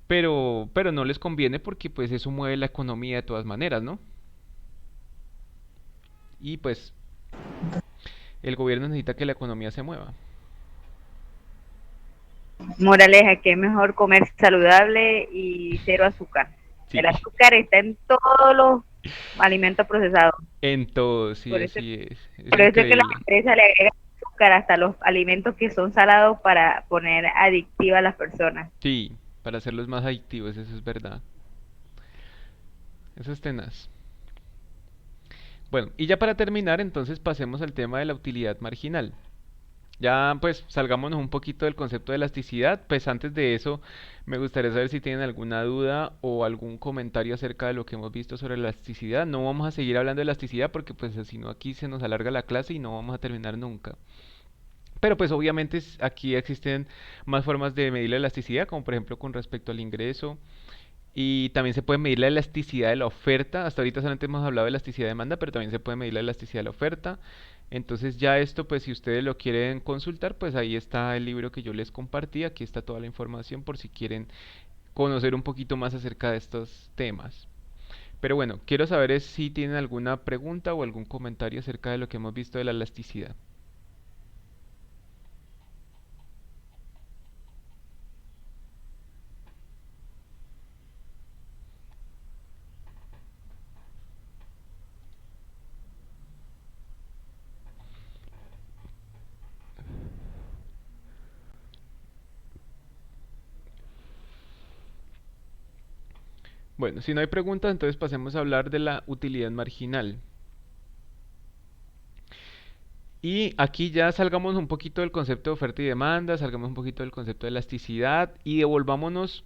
Pero no les conviene porque pues eso mueve la economía de todas maneras, ¿no? Y pues el gobierno necesita que la economía se mueva. Moraleja, que es mejor comer saludable y cero azúcar. Sí, El azúcar está en todos los alimentos procesados. en todo, sí, Por eso, así es por eso es que las increíble. empresas le agregan azúcar hasta los alimentos que son salados para poner adictiva a las personas. Sí, para hacerlos más adictivos, eso es verdad. Eso es tenaz. Bueno, y ya para terminar, entonces pasemos al tema de la utilidad marginal. Ya pues salgámonos un poquito del concepto de elasticidad. Pues antes de eso me gustaría saber si tienen alguna duda o algún comentario acerca de lo que hemos visto sobre la elasticidad. No vamos a seguir hablando de elasticidad porque pues si no aquí se nos alarga la clase y no vamos a terminar nunca. Pero pues obviamente aquí existen más formas de medir la elasticidad, como por ejemplo con respecto al ingreso. Y también se puede medir la elasticidad de la oferta. Hasta ahorita solamente hemos hablado de elasticidad de demanda, pero también se puede medir la elasticidad de la oferta. Entonces ya esto, pues si ustedes lo quieren consultar, pues ahí está el libro que yo les compartí. Aquí está toda la información por si quieren conocer un poquito más acerca de estos temas. Pero bueno, quiero saber si tienen alguna pregunta o algún comentario acerca de lo que hemos visto de la elasticidad. Bueno, si no hay preguntas, entonces pasemos a hablar de la utilidad marginal. Y aquí ya salgamos un poquito del concepto de oferta y demanda, salgamos un poquito del concepto de elasticidad y devolvámonos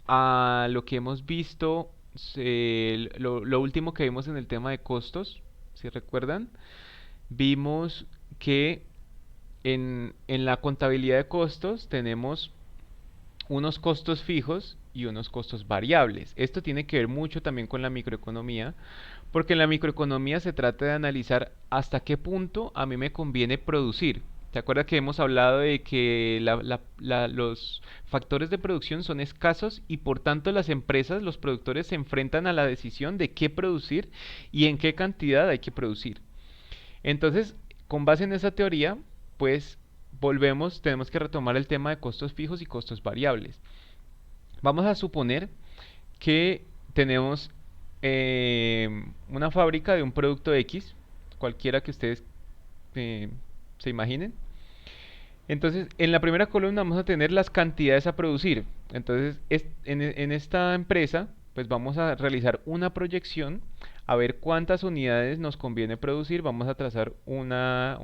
a lo que hemos visto, lo último que vimos en el tema de costos, si recuerdan, vimos que en la contabilidad de costos tenemos unos costos fijos y unos costos variables. Esto tiene que ver mucho también con la microeconomía, porque en la microeconomía se trata de analizar hasta qué punto a mí me conviene producir. ¿Te acuerdas que hemos hablado de que los factores de producción son escasos y por tanto las empresas, los productores se enfrentan a la decisión de qué producir y en qué cantidad hay que producir? Entonces, con base en esa teoría, pues tenemos que retomar el tema de costos fijos y costos variables. Vamos a suponer que tenemos una fábrica de un producto X, cualquiera que ustedes se imaginen. Entonces, en la primera columna vamos a tener las cantidades a producir. Entonces, en esta empresa, pues vamos a realizar una proyección a ver cuántas unidades nos conviene producir. Vamos a trazar una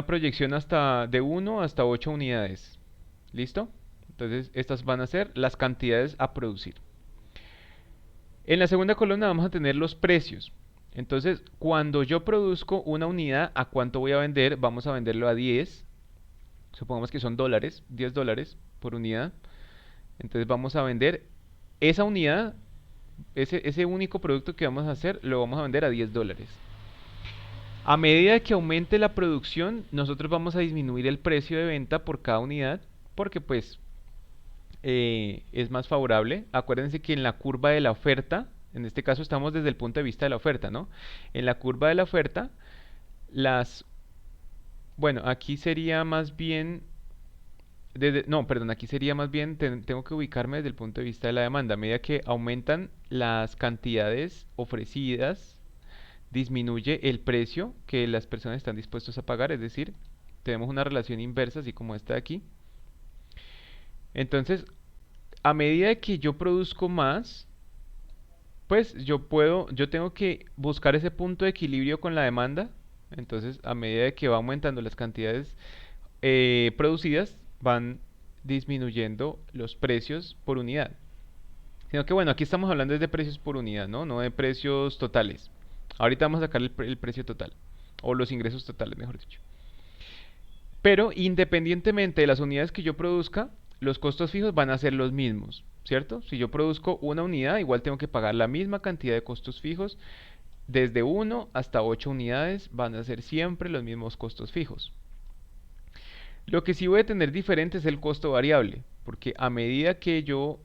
proyección de 1 hasta 8 unidades. ¿Listo? Entonces, estas van a ser las cantidades a producir. En la segunda columna vamos a tener los precios. Entonces, cuando yo produzco una unidad, ¿a cuánto voy a vender? Vamos a venderlo a 10. Supongamos que son dólares, 10 dólares por unidad. Entonces vamos a vender esa unidad, ese único producto que vamos a hacer, lo vamos a vender a 10 dólares. A medida que aumente la producción, nosotros vamos a disminuir el precio de venta por cada unidad, porque pues es más favorable. Acuérdense que en la curva de la oferta, en este caso estamos desde el punto de vista de la oferta, ¿no? En la curva de la oferta, bueno, aquí sería más bien, no, perdón, aquí sería más bien, tengo que ubicarme desde el punto de vista de la demanda. A medida que aumentan las cantidades ofrecidas, disminuye el precio que las personas están dispuestos a pagar, es decir, tenemos una relación inversa, así como esta de aquí. Entonces, a medida que yo produzco más, pues yo tengo que buscar ese punto de equilibrio con la demanda. Entonces, a medida que va aumentando las cantidades producidas, van disminuyendo los precios por unidad. Sino que bueno, aquí estamos hablando de precios por unidad, ¿no? No de precios totales. Ahorita vamos a sacar el precio total, o los ingresos totales, mejor dicho. Pero independientemente de las unidades que yo produzca, los costos fijos van a ser los mismos, ¿cierto? Si yo produzco una unidad, igual tengo que pagar la misma cantidad de costos fijos. Desde 1 hasta 8 unidades van a ser siempre los mismos costos fijos. Lo que sí voy a tener diferente es el costo variable, porque a medida que yo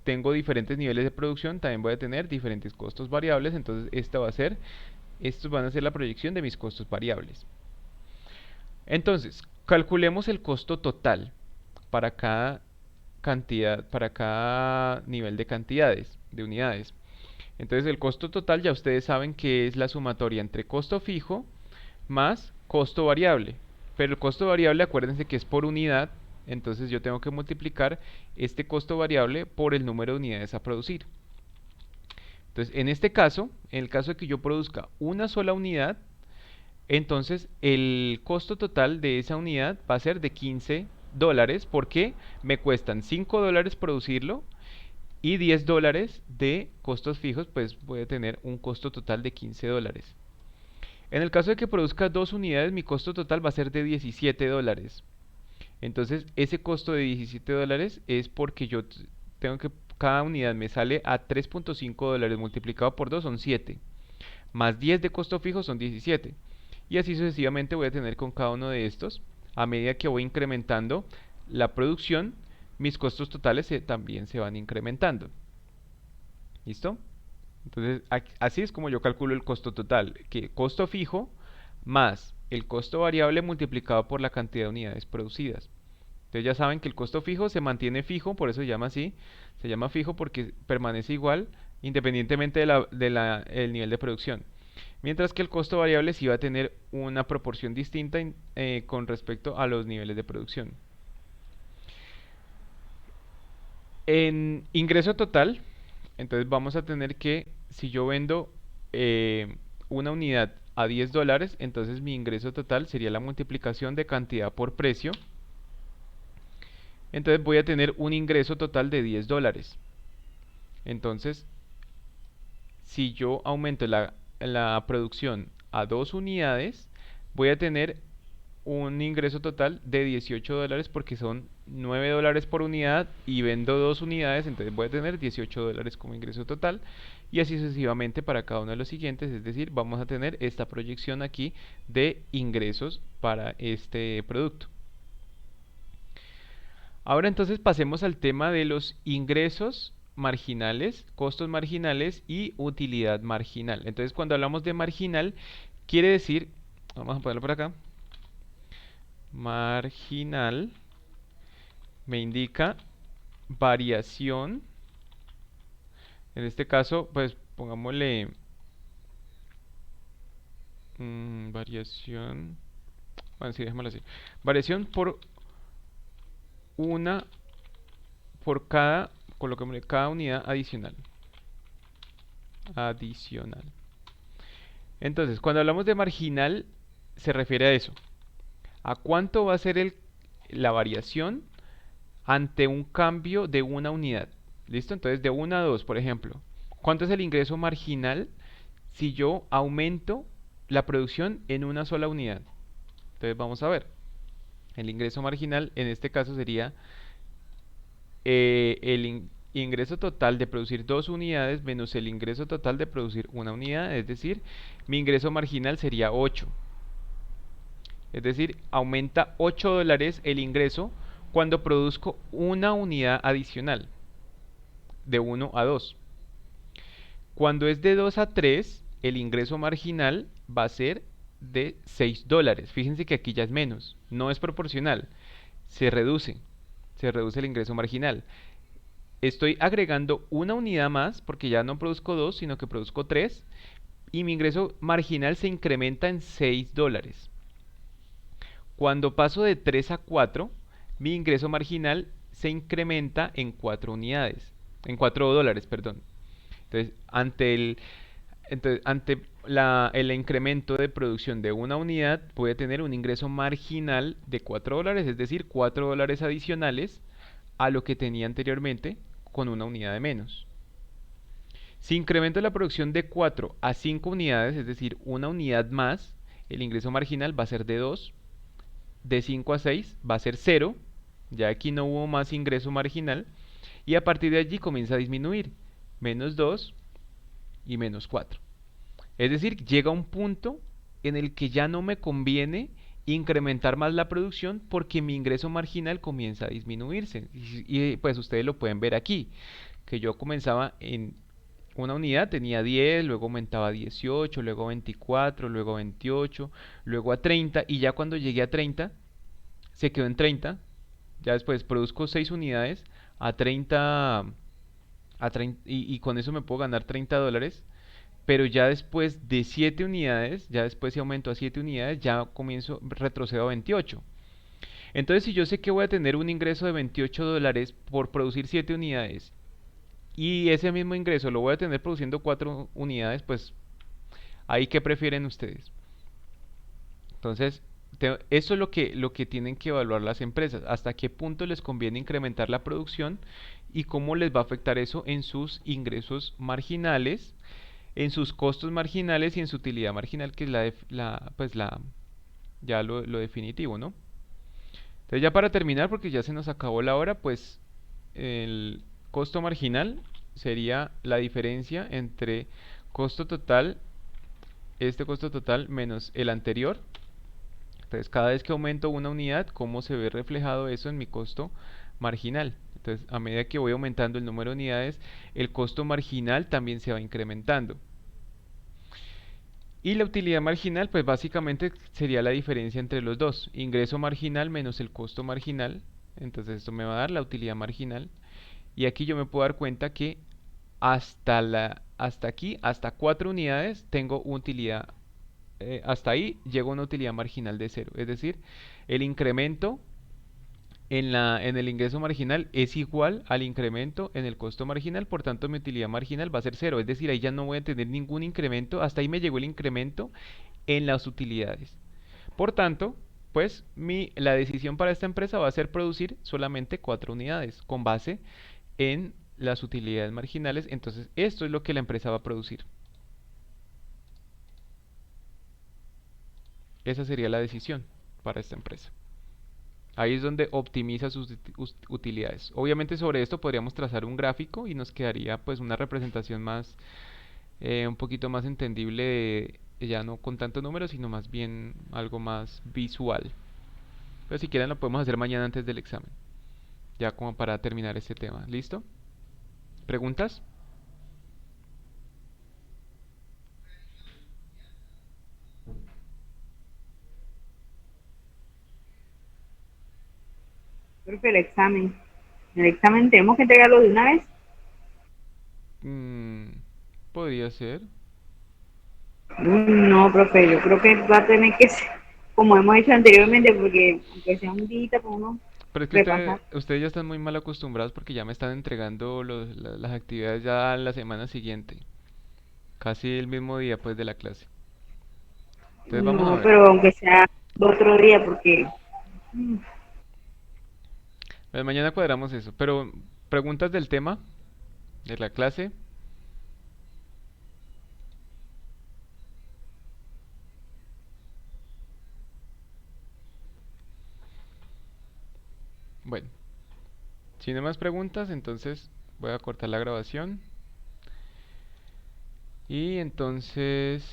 tengo diferentes niveles de producción, también voy a tener diferentes costos variables. Entonces estos van a ser la proyección de mis costos variables. Entonces, calculemos el costo total para cada cantidad, para cada nivel de cantidades, de unidades. Entonces el costo total ya ustedes saben que es la sumatoria entre costo fijo más costo variable. Pero el costo variable, acuérdense que es por unidad entonces yo tengo que multiplicar este costo variable por el número de unidades a producir. Entonces, en este caso, en el caso de que yo produzca una sola unidad, entonces el costo total de esa unidad va a ser de $15 porque me cuestan $5 producirlo y $10 de costos fijos, pues voy a tener un costo total de $15. En el caso de que produzca 2 unidades, mi costo total va a ser de $17. Entonces, ese costo de $17 es porque yo tengo que, cada unidad me sale a $3.5 multiplicado por 2 son 7, más 10 de costo fijo son 17. Y así sucesivamente voy a tener con cada uno de estos. A medida que voy incrementando la producción, mis costos totales también se van incrementando. ¿Listo? Entonces, así es como yo calculo el costo total, que costo fijo más el costo variable multiplicado por la cantidad de unidades producidas. Entonces ya saben que el costo fijo se mantiene fijo, por eso se llama así. Se llama fijo porque permanece igual independientemente del nivel de producción. Mientras que el costo variable sí va a tener una proporción distinta con respecto a los niveles de producción. En ingreso total, entonces vamos a tener que, si yo vendo una unidad a $10, entonces mi ingreso total sería la multiplicación de cantidad por precio. Entonces voy a tener un ingreso total de $10. Entonces, si yo aumento la producción a 2 unidades, voy a tener un ingreso total de $18 porque son $9 por unidad y vendo 2 unidades, entonces voy a tener $18 como ingreso total y así sucesivamente para cada uno de los siguientes, es decir, vamos a tener esta proyección aquí de ingresos para este producto. Ahora entonces pasemos al tema de los ingresos marginales, costos marginales y utilidad marginal. Entonces cuando hablamos de marginal, quiere decir, vamos a ponerlo por acá, marginal me indica variación, en este caso pues pongámosle variación, bueno sí, dejémoslo así, variación por cada unidad adicional. Entonces, cuando hablamos de marginal, se refiere a eso. ¿A cuánto va a ser la variación ante un cambio de una unidad? ¿Listo? Entonces, de 1 a 2, por ejemplo. ¿Cuánto es el ingreso marginal si yo aumento la producción en una sola unidad? Entonces, vamos a ver. El ingreso marginal en este caso sería el ingreso total de producir 2 unidades menos el ingreso total de producir 1 unidad, es decir, mi ingreso marginal sería 8. Es decir, aumenta $8 el ingreso cuando produzco una unidad adicional, de 1 a 2. Cuando es de 2 a 3, el ingreso marginal va a ser de $6. Fíjense que aquí ya es menos, no es proporcional, se reduce el ingreso marginal. Estoy agregando una unidad más porque ya no produzco 2, sino que produzco 3 y mi ingreso marginal se incrementa en $6. Cuando paso de 3 a 4, mi ingreso marginal se incrementa en 4 unidades, en $4, perdón. Entonces, ante el incremento de producción de una unidad, voy a tener un ingreso marginal de $4, es decir, $4 adicionales a lo que tenía anteriormente con una unidad de menos. Si incremento la producción de 4 a 5 unidades, es decir, una unidad más, el ingreso marginal va a ser de 2. De 5 a 6 va a ser 0. Ya aquí no hubo más ingreso marginal. Y a partir de allí comienza a disminuir. Menos 2 y menos 4. Es decir, llega un punto en el que ya no me conviene incrementar más la producción porque mi ingreso marginal comienza a disminuirse. Y pues ustedes lo pueden ver aquí, que yo comenzaba en una unidad, tenía 10, luego aumentaba a 18, luego a 24, luego a 28, luego a 30 y ya cuando llegué a 30, se quedó en 30. Ya después produzco 6 unidades a 30, y con eso me puedo ganar $30. Pero ya después de 7 unidades, ya después si aumento a 7 unidades, ya retrocedo a 28. Entonces, si yo sé que voy a tener un ingreso de $28 por producir 7 unidades y ese mismo ingreso lo voy a tener produciendo 4 unidades, pues ahí qué prefieren ustedes. Entonces, eso es lo que tienen que evaluar las empresas, hasta qué punto les conviene incrementar la producción y cómo les va a afectar eso en sus ingresos marginales, en sus costos marginales y en su utilidad marginal, que es ya lo definitivo, ¿no? Entonces ya para terminar, porque ya se nos acabó la hora, pues el costo marginal sería la diferencia entre costo total, este costo total menos el anterior. Entonces cada vez que aumento una unidad, ¿cómo se ve reflejado eso en mi costo marginal? Entonces a medida que voy aumentando el número de unidades, el costo marginal también se va incrementando. Y la utilidad marginal, pues básicamente sería la diferencia entre los dos. Ingreso marginal menos el costo marginal. Entonces esto me va a dar la utilidad marginal. Y aquí yo me puedo dar cuenta que hasta aquí, hasta 4 unidades, tengo utilidad. Hasta ahí llego a una utilidad marginal de 0. Es decir, el incremento en el ingreso marginal es igual al incremento en el costo marginal, por tanto mi utilidad marginal va a ser 0, es decir, ahí ya no voy a tener ningún incremento, hasta ahí me llegó el incremento en las utilidades. Por tanto, pues la decisión para esta empresa va a ser producir solamente 4 unidades con base en las utilidades marginales, entonces esto es lo que la empresa va a producir. Esa sería la decisión para esta empresa. Ahí es donde optimiza sus utilidades. Obviamente sobre esto podríamos trazar un gráfico y nos quedaría pues una representación más, un poquito más entendible, ya no con tanto número, sino más bien algo más visual. Pero si quieren lo podemos hacer mañana antes del examen. Ya como para terminar este tema. ¿Listo? ¿Preguntas? Profe, el examen tenemos que entregarlo de una vez. Mm, podría ser. No, profe, yo creo que va a tener que ser como hemos hecho anteriormente, porque aunque sea un día para uno Pero es que repasar. ustedes ya están muy mal acostumbrados porque ya me están entregando las actividades ya la semana siguiente. Casi el mismo día pues de la clase. Entonces vamos a No, ver. pero aunque sea otro día, porque Pues mañana cuadramos eso. Pero preguntas del tema de la clase. Bueno, si no hay más preguntas, entonces voy a cortar la grabación. Y entonces